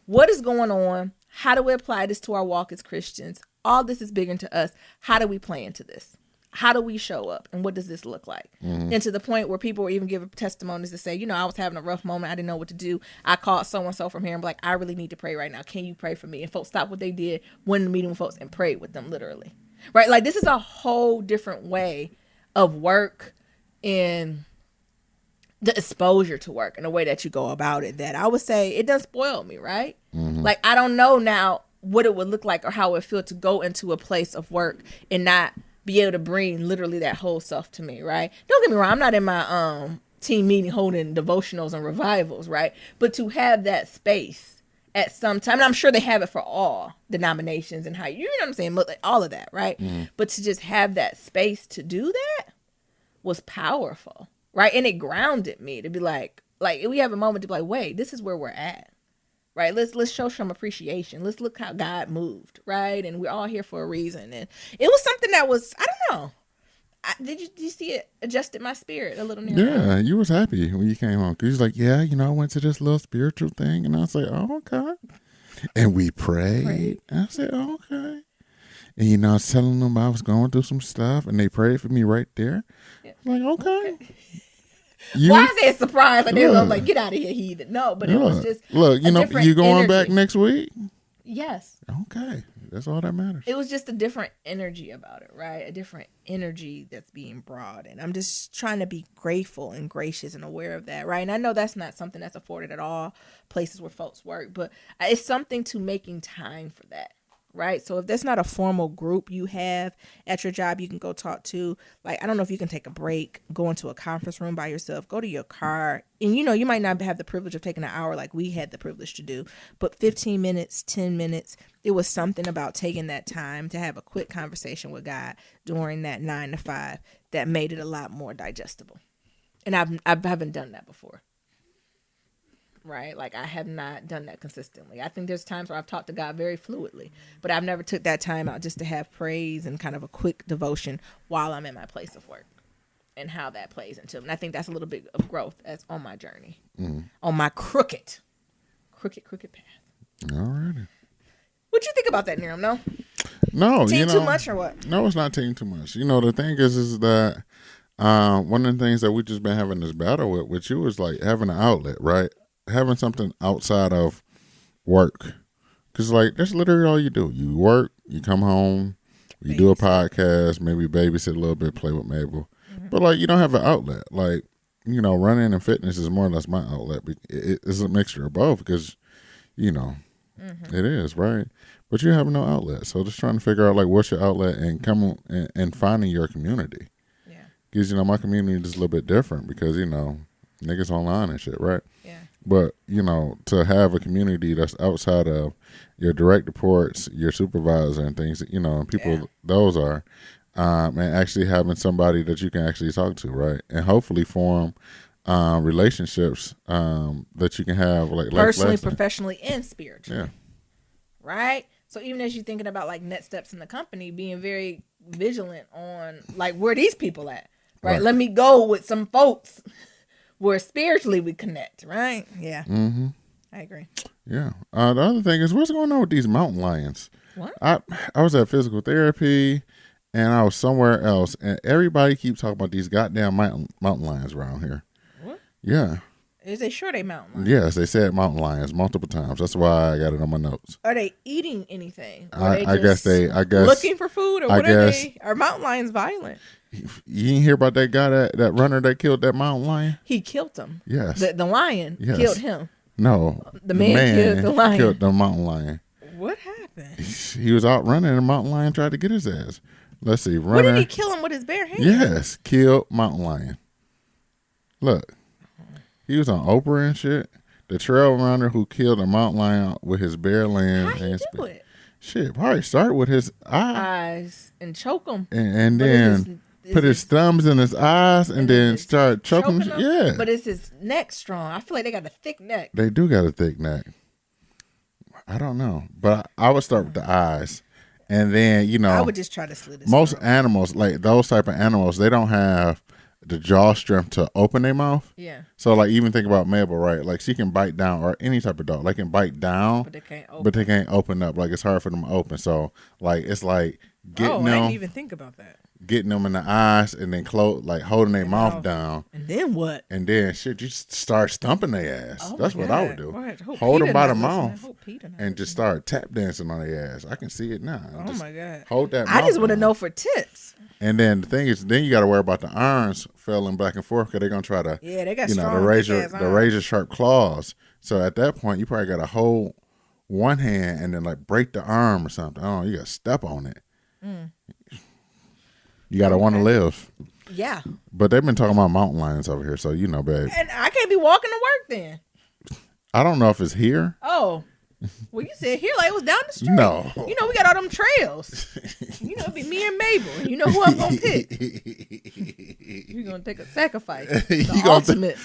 what is going on? How do we apply this to our walk as Christians? All this is bigger to us. How do we play into this? How do we show up? And what does this look like? And to the point where people were even giving testimonies to say, I was having a rough moment. I didn't know what to do. I called so-and-so from here and be like, I really need to pray right now. Can you pray for me? And folks stopped what they did, went in the meeting with folks and prayed with them, literally. Right? Like, this is a whole different way of work and the exposure to work and the way that you go about it, that I would say it does spoil me, right? Like, I don't know now what it would look like or how it would feel to go into a place of work and not be able to bring literally that whole self to me, right? Don't get me wrong, I'm not in my team meeting holding devotionals and revivals, right? But to have that space at some time, and I'm sure they have it for all denominations and how, you know what I'm saying, all of that, right? But to just have that space to do that was powerful, right? And it grounded me to be like we have a moment to be like, wait, this is where we're at, right? Let's show some appreciation. Let's look how God moved, right? And we're all here for a reason. And it was something that was, I don't know. Did you see it adjusted my spirit a little nearer? Yeah, you was happy when you came home. Because you was like, yeah, I went to this little spiritual thing. And I was like, oh, okay. And we prayed. And I said, oh, okay. And, I was telling them I was going through some stuff. And they prayed for me right there. Yeah. I'm like, okay. Why is it a surprise? I was like, get out of here, heathen. No, but it was just you going back next week? Yes. Okay. That's all that matters. It was just a different energy about it, right? A different energy that's being brought. And I'm just trying to be grateful and gracious and aware of that, right? And I know that's not something that's afforded at all places where folks work, but it's something to making time for that, right? So if that's not a formal group you have at your job, you can go talk to, like, I don't know if you can take a break, go into a conference room by yourself, go to your car. And, you might not have the privilege of taking an hour like we had the privilege to do, but 15 minutes, 10 minutes, it was something about taking that time to have a quick conversation with God during that 9 to 5 that made it a lot more digestible. And I haven't done that before. Right? Like, I have not done that consistently. I think there's times where I've talked to God very fluidly, but I've never took that time out just to have praise and kind of a quick devotion while I'm in my place of work and how that plays into it. And I think that's a little bit of growth as on my journey, on my crooked path. All righty. What you think about that, Niram? No, team too much or what? No, it's not team too much. The thing is that one of the things that we just been having this battle with you is like having an outlet, right? Having something outside of work. Because, like, that's literally all you do. You work, you come home, you do a podcast, maybe babysit a little bit, play with Mabel. But, like, you don't have an outlet. Like, running and fitness is more or less my outlet. It's a mixture of both because, it is, right? But you have no outlet. So just trying to figure out, like, what's your outlet and come and finding your community. Yeah. Because, my community is a little bit different because, niggas online and shit, right? Yeah. But, to have a community that's outside of your direct reports, your supervisor and things, and people, those are, and actually having somebody that you can actually talk to, right? And hopefully form relationships that you can have, like, personally, professionally, and spiritually. Yeah. Right? So even as you're thinking about, like, next steps in the company, being very vigilant on, like, where these people at, right? Let me go with some folks where spiritually we connect, right? Yeah. Mm-hmm. I agree. Yeah. The other thing is, what's going on with these mountain lions? What? I was at physical therapy, and I was somewhere else, and everybody keeps talking about these goddamn mountain lions around here. What? Yeah. Is they sure they mountain lions? Yes, they said mountain lions multiple times. That's why I got it on my notes. Are they eating anything? I guess looking for food, or what are they? Are mountain lions violent? You didn't hear about that guy, that runner that killed that mountain lion? He killed him. Yes. The lion killed him. No. The man killed the lion. Killed the mountain lion. What happened? He was out running and the mountain lion tried to get his ass. Let's see. Runner. What did he kill him with his bare hands? Yes. Killed mountain lion. Look. He was on Oprah and shit. The trail runner who killed a mountain lion with his bare hands. How he do it? Shit, probably start with his eyes and choke him. And then put his thumbs in his eyes and then start choking him. Yeah. But is his neck strong? I feel like they got a thick neck. They do got a thick neck. I don't know. But I would start with the eyes. And then, I would just try to slit his most throat. animals, like those type of animals, they don't have the jaw strength to open their mouth. Yeah. So like even think about Mabel, right? Like she can bite down, or any type of dog, they can bite down, but they can't open up. Like it's hard for them to open. So like it's like getting them. I didn't even think about that. Getting them in the eyes and then like holding their mouth down. And then what? And then shit, you start stumping their ass. That's what I would do. Right. Hold them by the mouth and just start tap dancing on their ass. I can see it now. Oh my God. Hold that. I just want to know for tips. And then the thing is, then you got to worry about the arms falling back and forth because they're gonna try to, they got the razor sharp claws. So at that point, you probably got to hold one hand and then like break the arm or something. Oh, you got to step on it. You got to want to live. Yeah. But they've been talking about mountain lions over here, so babe. And I can't be walking to work then. I don't know if it's here. Oh. Well, you said here like it was down the street. No. We got all them trails. It'd be me and Mabel. You know who I'm going to pick. You're going to take a sacrifice. The ultimate.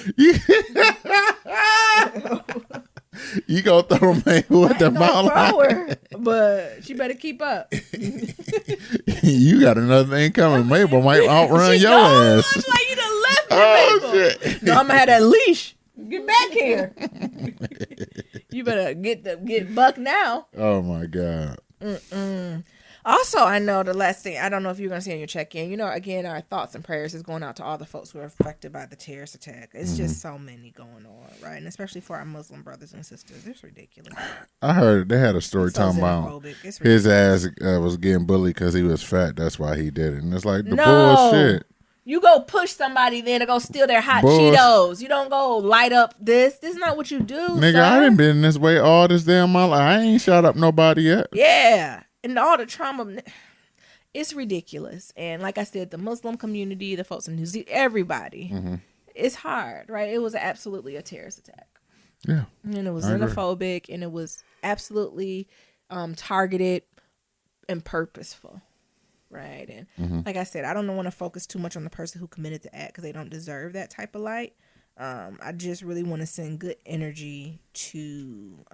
You gonna throw Mabel at the mountain lion? But she better keep up. You got another thing coming. Mabel might outrun your ass. Looks like you done left me, Mabel. Shit. No, I'm gonna have that leash. Get back here. You better get Buck now. Oh my God. Also, I know the last thing, I don't know if you're going to see in your check-in, again, our thoughts and prayers is going out to all the folks who are affected by the terrorist attack. It's just so many going on, right? And especially for our Muslim brothers and sisters. It's ridiculous. I heard they had a story talking about his ass was getting bullied because he was fat. That's why he did it. And it's like the bullshit. You go push somebody then to go steal their hot Cheetos. You don't go light up this. This is not what you do, nigga, sir. I done been this way all this damn my life. I ain't shot up nobody yet. Yeah. And all the trauma, it's ridiculous. And like I said, the Muslim community, the folks in New Zealand, everybody, it's hard, right? It was absolutely a terrorist attack. Yeah. And it was xenophobic, and it was absolutely targeted and purposeful, right? And like I said, I don't want to focus too much on the person who committed the act because they don't deserve that type of light. I just really want to send good energy to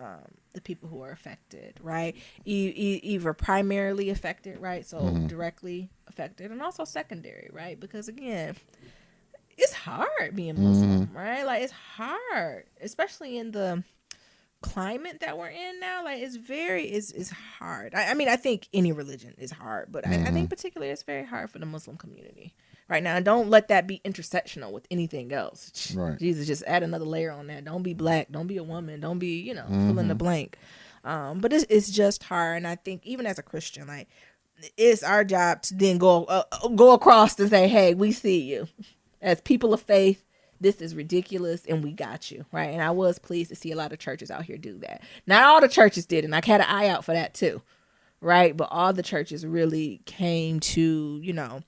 the people who are affected, right? Either primarily affected, right? So directly affected, and also secondary, right? Because again, it's hard being Muslim, right? Like it's hard, especially in the climate that we're in now. Like it's hard. I mean, I think any religion is hard, but I think particularly it's very hard for the Muslim community right now. And don't let that be intersectional with anything else. Right. Jesus, just add another layer on that. Don't be black. Don't be a woman. Don't be, fill in the blank. But it's just hard. And I think even as a Christian, like it's our job to then go across and say, hey, we see you. As people of faith, this is ridiculous and we got you, right? And I was pleased to see a lot of churches out here do that. Not all the churches did, and I had an eye out for that too, right? But all the churches really came to,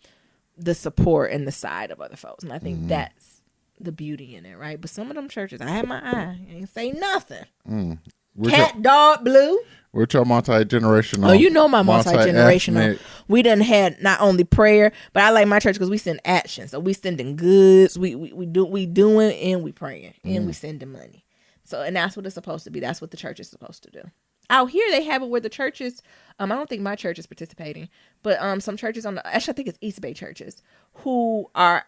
the support and the side of other folks. And I think that's the beauty in it, right? But some of them churches, I had my eye, I ain't say nothing. Cat, dog, blue. We're talking multi-generational. Oh, you know my multi-generational. We done had not only prayer, but I like my church because we send action. So we sending goods. We doing and we praying and we sending money. So and that's what it's supposed to be. That's what the church is supposed to do. Out here they have it where the churches. I don't think my church is participating, but some churches actually I think it's East Bay churches who are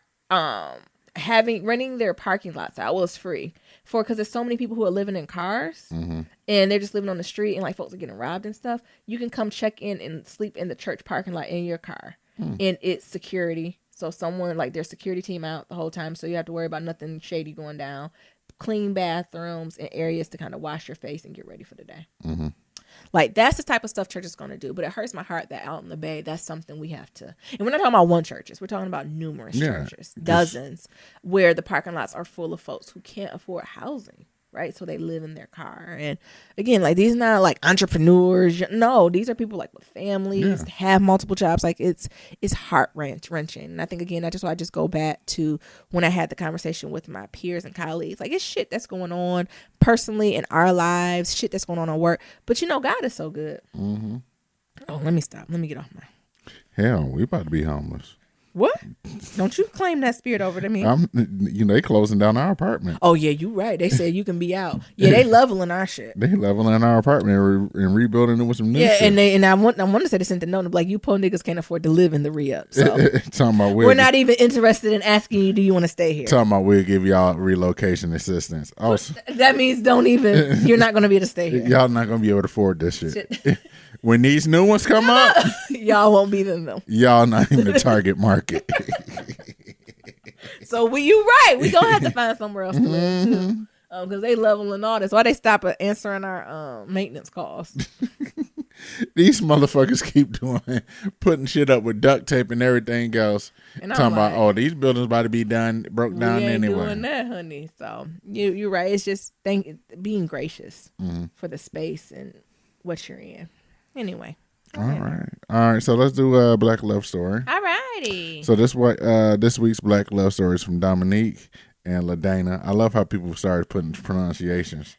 renting their parking lots out. Well, it's free because there's so many people who are living in cars and they're just living on the street and like folks are getting robbed and stuff. You can come check in and sleep in the church parking lot in your car and it's security. So someone like their security team out the whole time. So you have to worry about nothing shady going down. Clean bathrooms and areas to kind of wash your face and get ready for the day. Like, that's the type of stuff church is going to do. But it hurts my heart that out in the Bay, that's something we have to. And we're not talking about one churches. We're talking about numerous churches, dozens, where the parking lots are full of folks who can't afford housing. Right, so they live in their car, and again, like, these are not like entrepreneurs. No, these are people like with families, have multiple jobs. Like, it's heart wrenching. And I think, again, I just go back to when I had the conversation with my peers and colleagues. Like, it's shit that's going on personally in our lives, shit that's going on work. But God is so good. Mm-hmm. Oh, let me stop. Let me get off my. Hell, we about to be homeless. What? Don't you claim that spirit over to me. They closing down our apartment. Oh, yeah, you right. They said you can be out. Yeah, they leveling our shit. They leveling our apartment and rebuilding it with some new shit. And I want to say they sent the note, like, you poor niggas can't afford to live in the re-up. So talking about we're not even interested in asking you, do you want to stay here? Talking about we'll give y'all relocation assistance. Oh, that means you're not going to be able to stay here. Y'all not going to be able to afford this shit. When these new ones come up, y'all won't be them though. Y'all not even the target market. So you right. We gonna have to find somewhere else to live too, because they leveling all this. Why they stop answering our maintenance calls? These motherfuckers keep putting shit up with duct tape and everything else. And talking about, these buildings about to be broke down anyway. We ain't doing that, honey. So you're right. It's just being gracious for the space and what you're in. Anyway. All right. So let's do a Black Love Story. All righty. So this week's Black Love Story is from Dominique and LaDana. I love how people started putting pronunciations.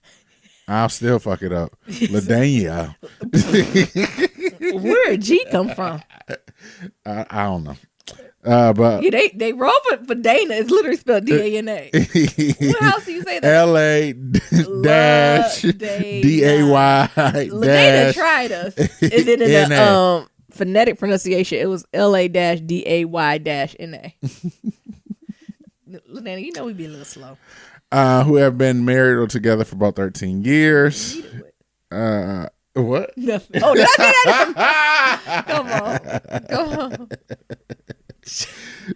I'll still fuck it up. LaDana. Where did G come from? I don't know. But they wrote for Dana. It's literally spelled D-A-N-A. What else do you say that? L-A dash D-A-Y LaDana tried us. And then in the phonetic pronunciation, it was L-A-D-A-Y-N-A. LaDana, we be a little slow. Who have been married or together for about 13 years. What? Nothing. Oh, did I say that? Come on.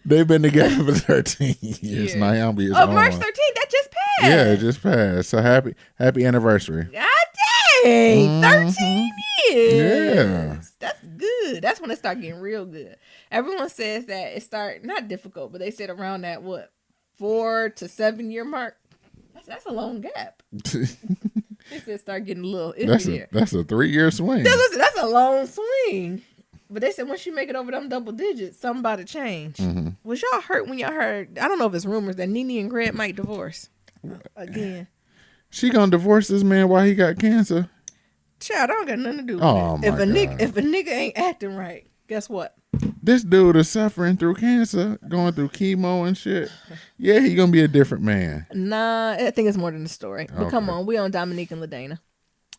They've been together for 13 years. Naomi is on March 13th. That just passed. Yeah, it just passed. So happy anniversary. God dang. 13 years. Yeah. That's good. That's when it start getting real good. Everyone says that it start not difficult, but they said around that 4 to 7 year mark. That's a long gap. They said start getting a little iffy. That's a 3-year swing. That's a long swing. But they said once you make it over them double digits, something about to change. Mm-hmm. Was y'all hurt when y'all heard, I don't know if it's rumors that Nene and Greg might divorce again? She gonna divorce this man while he got cancer? Child, I don't got nothing to do with it. If a nigga ain't acting right, guess what? This dude is suffering through cancer, going through chemo and shit. Yeah, he gonna be a different man. Nah, I think it's more than a story. But come on, we on Dominique and LaDana.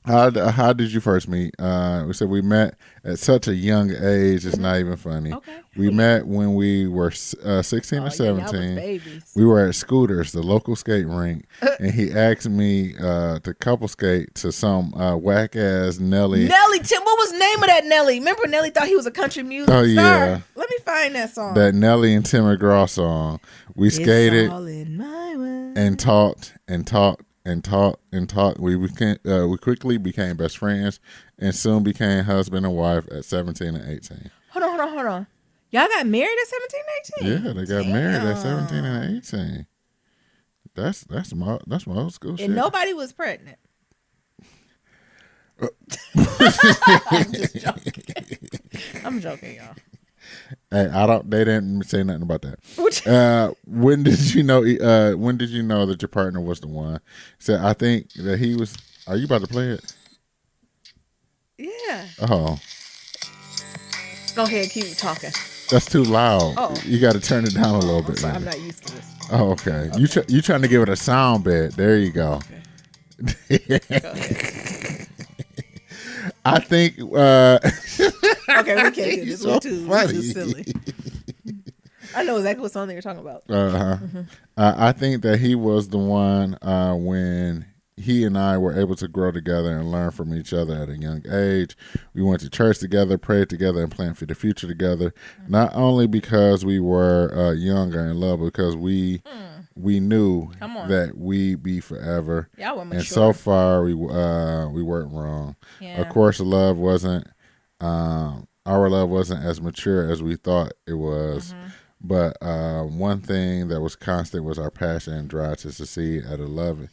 How did you first meet? We said we met at such a young age. It's not even funny. Okay. We met when we were 16 or 17. Babies. We were at Scooters, the local skate rink, and he asked me to couple skate to some whack ass Nelly. What was the name of that Nelly? Remember Nelly thought he was a country music star? Yeah. Let me find that song. That Nelly and Tim McGraw song. We skated and talked and talked. We quickly became best friends and soon became husband and wife at 17 and 18. Hold on. Y'all got married at 17 and 18? Yeah, they got married at 17 and 18. That's my old school shit. And nobody was pregnant. I'm joking, y'all. Hey, they didn't say nothing about that. When did you know that your partner was the one? So I think that he was. Are you about to play it? Yeah. Oh. Go ahead, keep talking. That's too loud. Oh. You got to turn it down a little bit. Sorry, I'm not used to this. Oh, okay. You trying to give it a sound bed. There you go. Okay. Go ahead. I think. Okay, we can't do this. We're too silly. I know exactly what song you're talking about. I think that he was the one when he and I were able to grow together and learn from each other at a young age. We went to church together, prayed together, and planned for the future together. Not only because we were young and in love, but because we we knew Come on. that we'd be forever. Y'all were mature. And so far, we weren't wrong. Yeah. Of course, love wasn't. Our love wasn't as mature as we thought it was. Mm-hmm. But one thing that was constant was our passion and drive to succeed at loving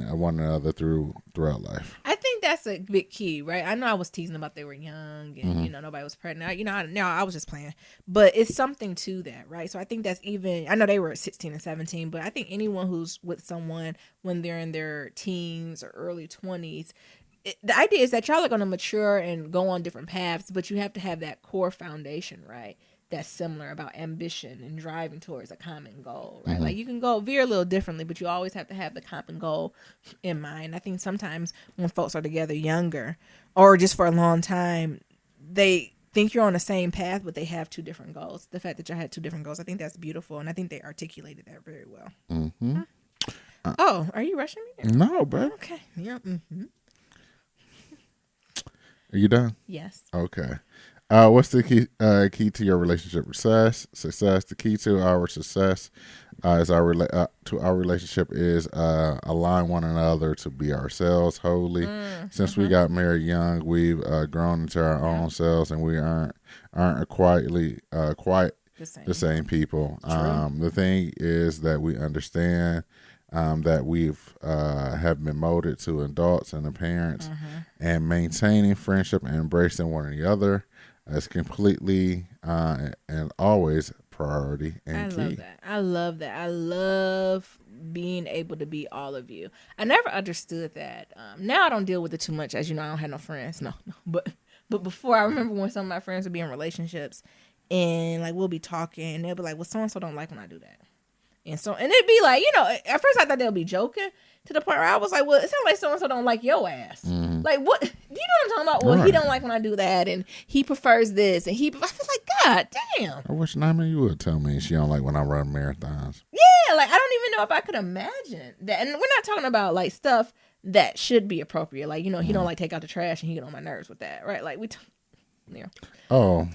one another throughout life. I think that's a big key, right? I know I was teasing about they were young and nobody was pregnant. I was just playing, but it's something to that, right? So I think that's even. I know they were 16 and 17, but I think anyone who's with someone when they're in their teens or early 20s. The idea is that y'all are going to mature and go on different paths, but you have to have that core foundation, right? That's similar about ambition and driving towards a common goal, right? Like you can go veer a little differently, but you always have to have the common goal in mind. I think sometimes when folks are together younger or just for a long time, they think you're on the same path, but they have two different goals. The fact that y'all had two different goals, I think that's beautiful, and I think they articulated that very well. Mm-hmm. Oh, are you rushing me? No, babe. Okay. Yeah. Mm-hmm. Are you done? Yes. Okay. What's the key to your relationship success? The key to our success is to our relationship is align one another to be ourselves wholly. Since we got married young, we've grown into our own selves, and we aren't quite the same people. The thing is that we understand that we've have been molded to adults and the parents, and maintaining friendship and embracing one another is completely and always priority and key. I love that. I love being able to be all of you. I never understood that. Now I don't deal with it too much, as you know. I don't have no friends. No. But before, I remember when some of my friends would be in relationships, and like we'll be talking, and they'll be like, "Well, so and so don't like when I do that." And it'd be like, at first I thought they'll be joking to the point where I was like, well, it sounds like so-and-so don't like your ass. Like, what? Do you know what I'm talking about? Well, he don't like when I do that, and he prefers this, and I feel like, God damn. I wish Naima you would tell me she don't like when I run marathons. Yeah, like, I don't even know if I could imagine that. And we're not talking about, like, stuff that should be appropriate. Like, he don't like take out the trash, and he get on my nerves with that, right? Like, Oh.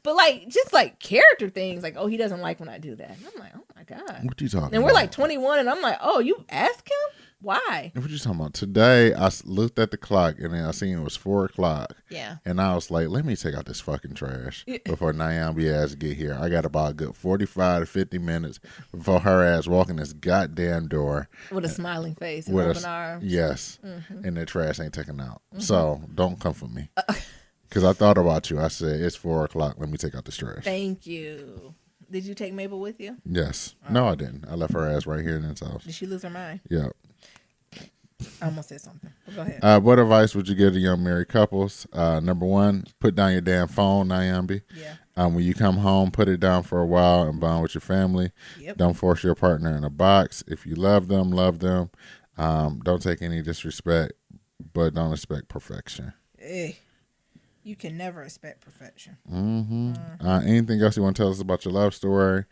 But like just like character things, like, oh, he doesn't like when I do that. And I'm like, oh my God. What you talking about? And we're like 21, and I'm like, oh, you ask him? Why? What you talking about? Today I looked at the clock and then I seen it was 4:00. Yeah. And I was like, let me take out this fucking trash before Nyambi ass get here. I got about a good 45 to 50 minutes before her ass walking this goddamn door with a smiling face and open arms. Yes. And the trash ain't taken out. So don't come for me. Because I thought about you. I said, it's 4:00. Let me take out this trash. Thank you. Did you take Mabel with you? Yes. No, I didn't. I left her ass right here in this house. Did she lose her mind? Yep. I almost said something. But go ahead. What advice would you give to young married couples? Number one, put down your damn phone, Nyambi. Yeah. When you come home, put it down for a while and bond with your family. Yep. Don't force your partner in a box. If you love them, love them. Don't take any disrespect, but don't expect perfection. Hey. You can never expect perfection. Anything else you want to tell us about your love story?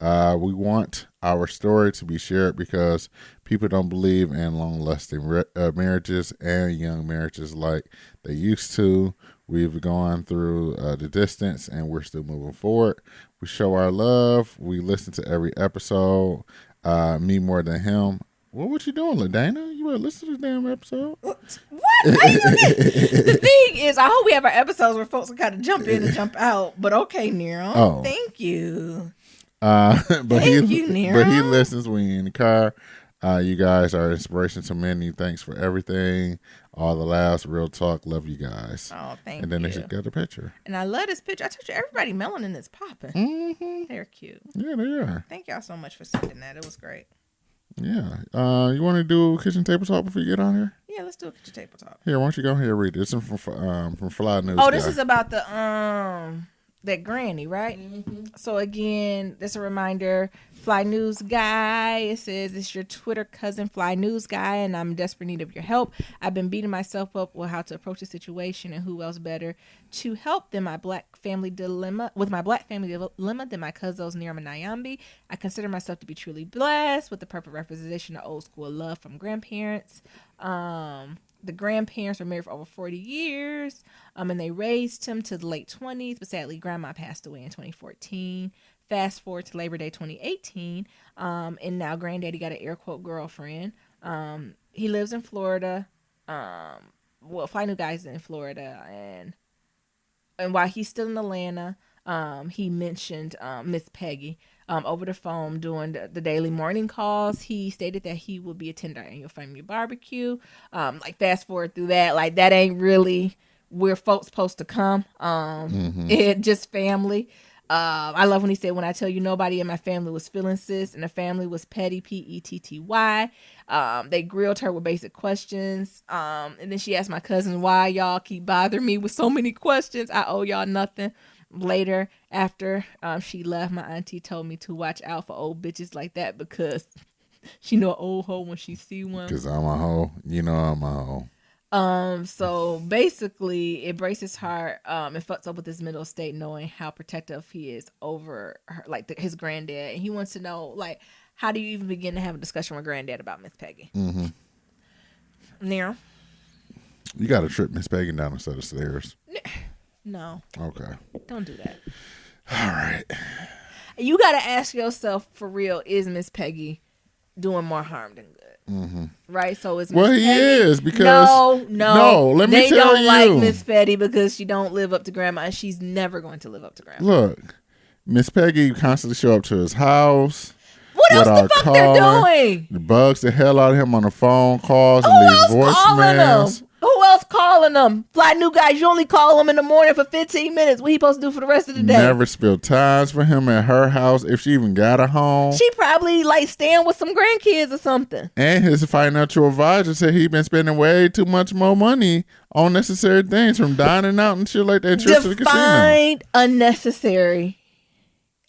We want our story to be shared because people don't believe in long-lasting marriages and young marriages like they used to. We've gone through the distance, and we're still moving forward. We show our love. We listen to every episode. Me more than him. What you doing, LaDana? You better listen to the damn episode. What? The thing is, I hope we have our episodes where folks can kind of jump in and jump out. But okay, Nero. Oh. Thank you. Thank you, Nero. But he listens when you're in the car. You guys are inspiration to many. Thanks for everything. All the laughs, real talk. Love you guys. Oh, thank you. And then they should get a picture. And I love this picture. I told you, everybody melanin is popping. Mm-hmm. They're cute. Yeah, they are. Thank y'all so much for sending that. It was great. Yeah. You want to do kitchen table talk before you get on here? Yeah, let's do a kitchen table talk. Here, why don't you go ahead and read it? It's from Fly News. Oh, this is about the that granny, right? So again, just a reminder, Fly News Guy. It says it's your Twitter cousin, Fly News Guy, and I'm in desperate need of your help. I've been beating myself up with how to approach the situation, and who else better to help than my black family dilemma than my cousins Niram and Nyambi. I consider myself to be truly blessed with the perfect representation of old school love from grandparents. The grandparents were married for over 40 years, and they raised him to the late 20s, but sadly, grandma passed away in 2014. fast forward to Labor Day 2018, and now Granddaddy got an air quote girlfriend. He lives in Florida. Find new guys in Florida, and while he's still in Atlanta, he mentioned Miss Peggy over the phone during the daily morning calls. He stated that he will be attending our annual family barbecue. Like fast forward through that, like that ain't really where folks supposed to come. It just family. I love when he said, "When I tell you nobody in my family was feeling sis, and the family was petty, Petty." They grilled her with basic questions. And then she asked my cousin, "Why y'all keep bothering me with so many questions? I owe y'all nothing." Later, after she left, my auntie told me to watch out for old bitches like that because she know an old hoe when she see one. Because I'm a hoe. You know I'm a hoe. So basically it breaks his heart, and fucks up with his mental state knowing how protective he is over her, like his granddad. And he wants to know, like, how do you even begin to have a discussion with granddad about Miss Peggy? Nero? You got to trip Miss Peggy down a set of stairs. No. Okay. Don't do that. All right. You got to ask yourself, for real, is Miss Peggy doing more harm than good? Right? So it's Well, Miss he Peggy. is, because no, let me they tell don't you. like Miss Peggy because she don't live up to grandma, and she's never going to live up to grandma. Look, Miss Peggy constantly show up to his house. What else the fuck they're doing? The bugs the hell out of him on the phone calls and leaves voicemails. Who else calling them? Fly new guys, you only call them in the morning for 15 minutes. What he supposed to do for the rest of the day? Never spilled times for him at her house if she even got a home. She probably like staying with some grandkids or something. And his financial advisor said he been spending way too much more money on necessary things, from dining out and shit like that. Trips to the casino. Defined unnecessary.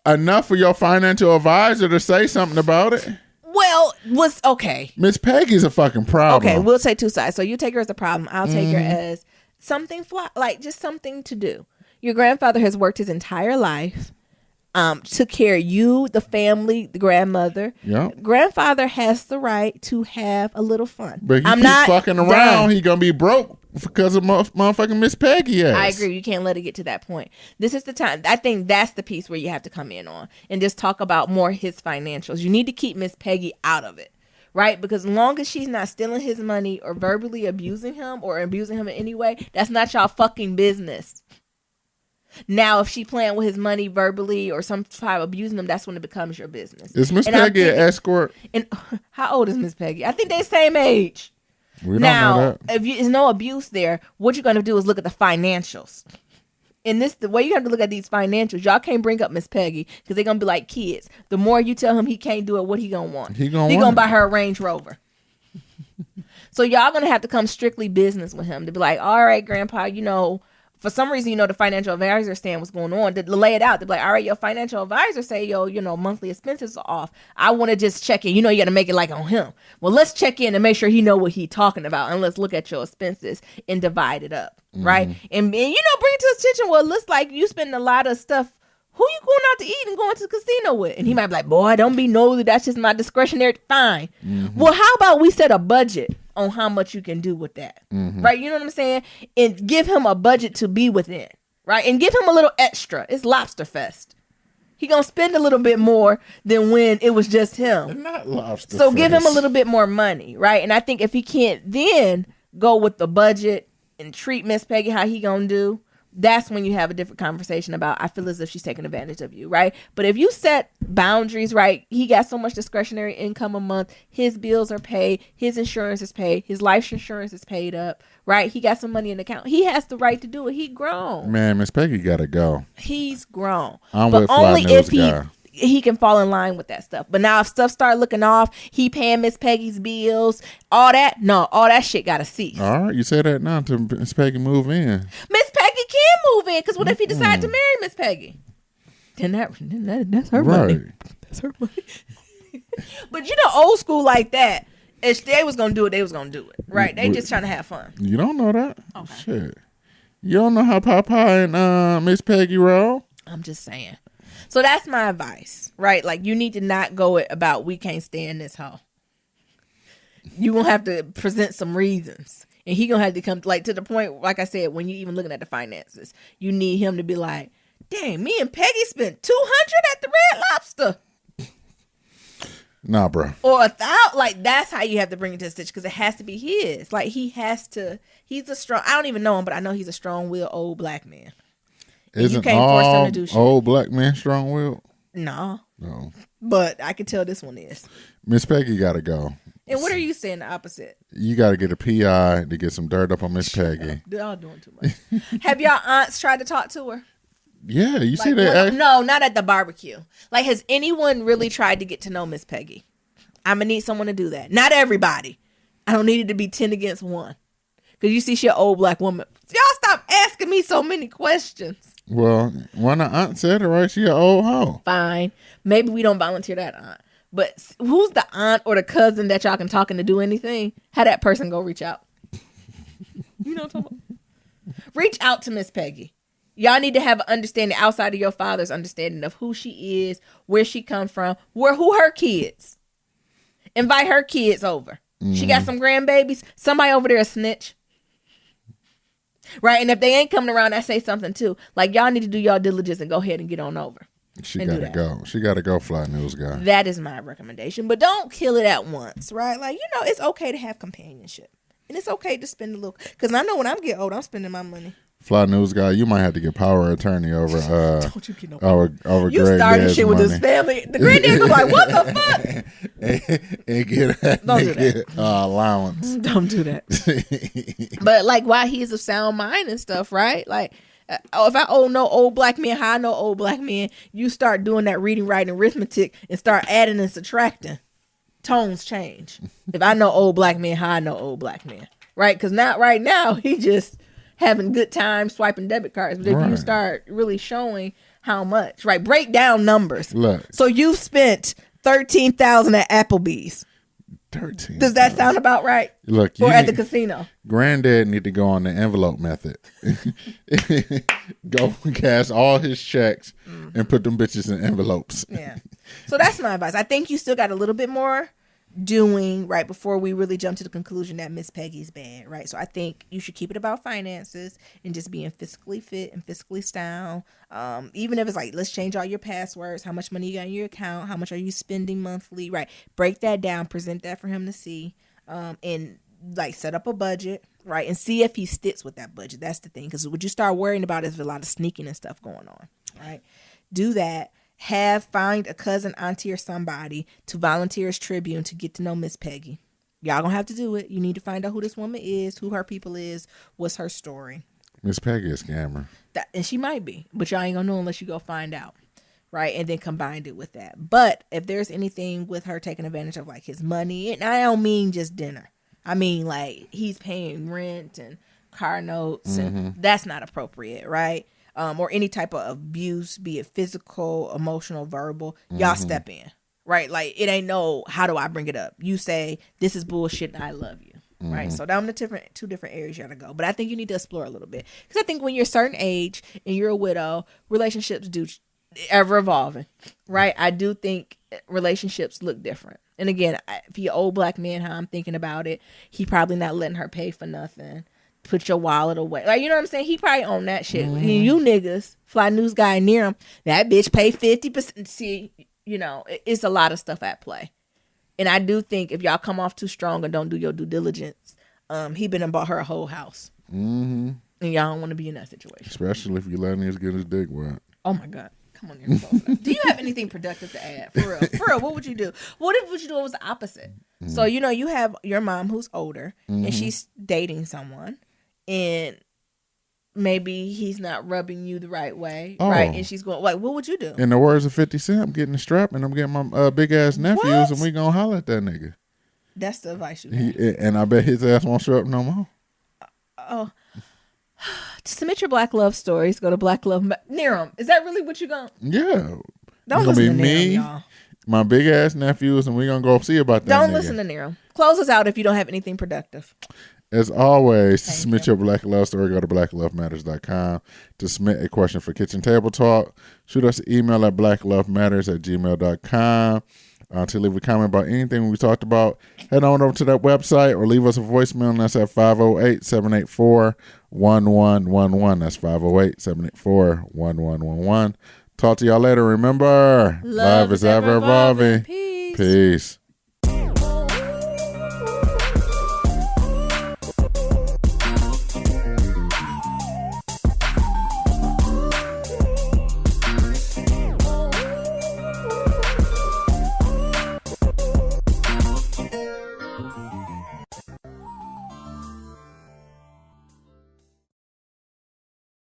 Enough for your financial advisor to say something about it. Well, was okay. Miss Peggy's a fucking problem. Okay, we'll take two sides. So you take her as a problem. I'll take her as something like just something to do. Your grandfather has worked his entire life, took care of you, the family, the grandmother. Yep. Grandfather has the right to have a little fun. But he I'm keep not fucking around, he gonna be broke because of motherfucking Miss Peggy ass. I agree. You can't let it get to that point. This is the time. I think that's the piece where you have to come in on and just talk about more his financials. You need to keep Miss Peggy out of it, right? Because as long as she's not stealing his money or verbally abusing him or abusing him in any way, that's not y'all fucking business. Now, if she playing with his money verbally or some type of abusing him, that's when it becomes your business. Is Miss Peggy an escort? And how old is Miss Peggy? I think they're the same age. We don't know that. If there's no abuse there, what you're going to do is look at the financials. And the way you have to look at these financials, y'all can't bring up Miss Peggy because they're going to be like kids. The more you tell him he can't do it, what he going to want? He going to buy her a Range Rover. So y'all going to have to come strictly business with him to be like, all right, Grandpa, for some reason, the financial advisor saying what's going on, to lay it out. They'd be like, all right, your financial advisor say, monthly expenses are off. I want to just check in. You got to make it like on him. Well, let's check in and make sure he know what he talking about. And let's look at your expenses and divide it up. Right. And bring it to his attention. Well, it looks like you spend a lot of stuff. Who you going out to eat and going to the casino with? And he might be like, boy, don't be nosy. That's just my discretionary. Fine. Well, how about we set a budget on how much you can do with that? Right? You know what I'm saying? And give him a budget to be within. Right? And give him a little extra. It's Lobster Fest. He gonna spend a little bit more than when it was just him. Not Lobster So Fest. give him a little bit more money. Right? And I think if he can't then go with the budget and treat Miss Peggy how he gonna do, that's when you have a different conversation about, I feel as if she's taking advantage of you, right? But if you set boundaries, right, he got so much discretionary income a month, his bills are paid, his insurance is paid, his life insurance is paid up, right? He got some money in the account. He has the right to do it. He grown. Man, Miss Peggy gotta go. He's grown. I'm but with only Fly News if guy. he can fall in line with that stuff. But now if stuff start looking off, he paying Miss Peggy's bills, all that shit gotta cease. All right, you say that now to Miss Peggy move in. Miss Peggy can move in, because what if he decide to marry Miss Peggy? Then that's her money. That's her money. But old school like that, if they was gonna do it, they was gonna do it. Right? They just trying to have fun. You don't know that? Okay. Shit. You don't know how Papa and Miss Peggy roll? I'm just saying. So that's my advice, right? Like, you need to not go about, we can't stand this hoe. You gonna have to present some reasons. And he gonna have to come, like, to the point, like I said, when you even looking at the finances, you need him to be like, Dang, me and Peggy spent $200 at the Red Lobster. Nah, bro. Or 1,000. Like, that's how you have to bring it to the stitch, because it has to be his. Like, he's a strong, I don't even know him, but I know he's a strong-willed old black man. And Isn't you can't force him to do shit. Old black man strong-willed? No. No. But I can tell this one is. Miss Peggy got to go. And what are you saying the opposite? You got to get a PI to get some dirt up on Miss Peggy. Y'all doing too much. Have y'all aunts tried to talk to her? Yeah, you see Like, that? No, not at the barbecue. Like, has anyone really tried to get to know Miss Peggy? I'm going to need someone to do that. Not everybody. I don't need it to be 10 against 1. Because you see, she an old black woman. Y'all stop asking me so many questions. Well, one of the aunt said it, right? She an old hoe. Fine. Maybe we don't volunteer that aunt. But who's the aunt or the cousin that y'all can talk in to do anything? Have that person go reach out. You know what I'm talking about? Reach out to Miss Peggy. Y'all need to have an understanding outside of your father's understanding of who she is, where she come from, who her kids. Invite her kids over. Mm-hmm. She got some grandbabies. Somebody over there a snitch. Right? And if they ain't coming around, I say something too. Like, y'all need to do y'all diligence and go ahead and get on over. She got to go. She got to go, Fly News Guy. That is my recommendation. But don't kill it at once, right? Like, it's okay to have companionship. And it's okay to spend a little. Because I know when I'm getting old, I'm spending my money. Fly News Guy, you might have to get power of attorney over don't you get no over you Greg started Dad's shit with money. his family. The granddad was like, what the fuck? and get that don't do that. Allowance. Don't do that. But like, why he's of sound mind and stuff, right? Like, if I know old black men, how I know old black men, you start doing that reading, writing, arithmetic, and start adding and subtracting. Tones change. If I know old black men, how I know old black men, right? Because not right now, he just having good time swiping debit cards. But if you start really showing how much, right? Break down numbers. Look. So you've spent $13,000 at Applebee's. 13. Does that sound about right? Look, or at the casino. Granddad need to go on the envelope method. Go cash all his checks and put them bitches in envelopes. Yeah. So that's my advice. I think you still got a little bit more doing right before we really jump to the conclusion that Miss Peggy's bad, right? So I think you should keep it about finances and just being fiscally fit and fiscally sound. Even if it's like, let's change all your passwords, how much money you got in your account, how much are you spending monthly, right? Break that down, present that for him to see, and like set up a budget, right? And see if he sticks with that budget. That's the thing, because what you start worrying about is a lot of sneaking and stuff going on, right? Do that. Find a cousin, auntie, or somebody to volunteer as tribune to get to know Miss Peggy. Y'all gonna have to do it. You need to find out who this woman is, who her people is, what's her story. Miss Peggy is a scammer. And she might be, but y'all ain't gonna know unless you go find out, right? And then combine it with that. But if there's anything with her taking advantage of like his money, and I don't mean just dinner. I mean like he's paying rent and car notes, and that's not appropriate, right? Or any type of abuse, be it physical, emotional, verbal, y'all step in, right? Like, it ain't no, how do I bring it up? You say, this is bullshit and I love you, right? So down the two different areas you gotta go. But I think you need to explore a little bit. Because I think when you're a certain age and you're a widow, relationships do ever evolving, right? I do think relationships look different. And again, if you're an old black man, how I'm thinking about it, he probably not letting her pay for nothing. Put your wallet away. Like, you know what I'm saying? He probably own that shit. And you niggas, Fly News Guy near him, that bitch pay 50%. See, it's a lot of stuff at play. And I do think if y'all come off too strong and don't do your due diligence, he been and bought her a whole house. Mm-hmm. And y'all don't want to be in that situation. Especially if you let him get his dick wet. Oh my God. Come on here. Do you have anything productive to add? For real, what would you do? What if you do it was the opposite? So, you have your mom who's older and she's dating someone. And maybe he's not rubbing you the right way, right? And she's going, like, what would you do? In the words of 50 Cent, I'm getting the strap and I'm getting my big-ass nephews and we gonna holler at that nigga. That's the advice you have. And I bet his ass won't show up no more. To submit your Black Love stories, go to Black Love near him. Is that really what you're going to? Yeah. Don't listen to me, y'all. My big-ass nephews, and we gonna go see about that Don't nigga. listen to Nero. Close us out if you don't have anything productive. As always, to submit your Black Love story, go to blacklovematters.com. To submit a question for Kitchen Table Talk, shoot us an email at blacklovematters@gmail.com. To leave a comment about anything we talked about, head on over to that website or leave us a voicemail, and that's at 508-784-1111. That's 508-784-1111. Talk to y'all later. Remember, love is ever evolving. Peace. Peace.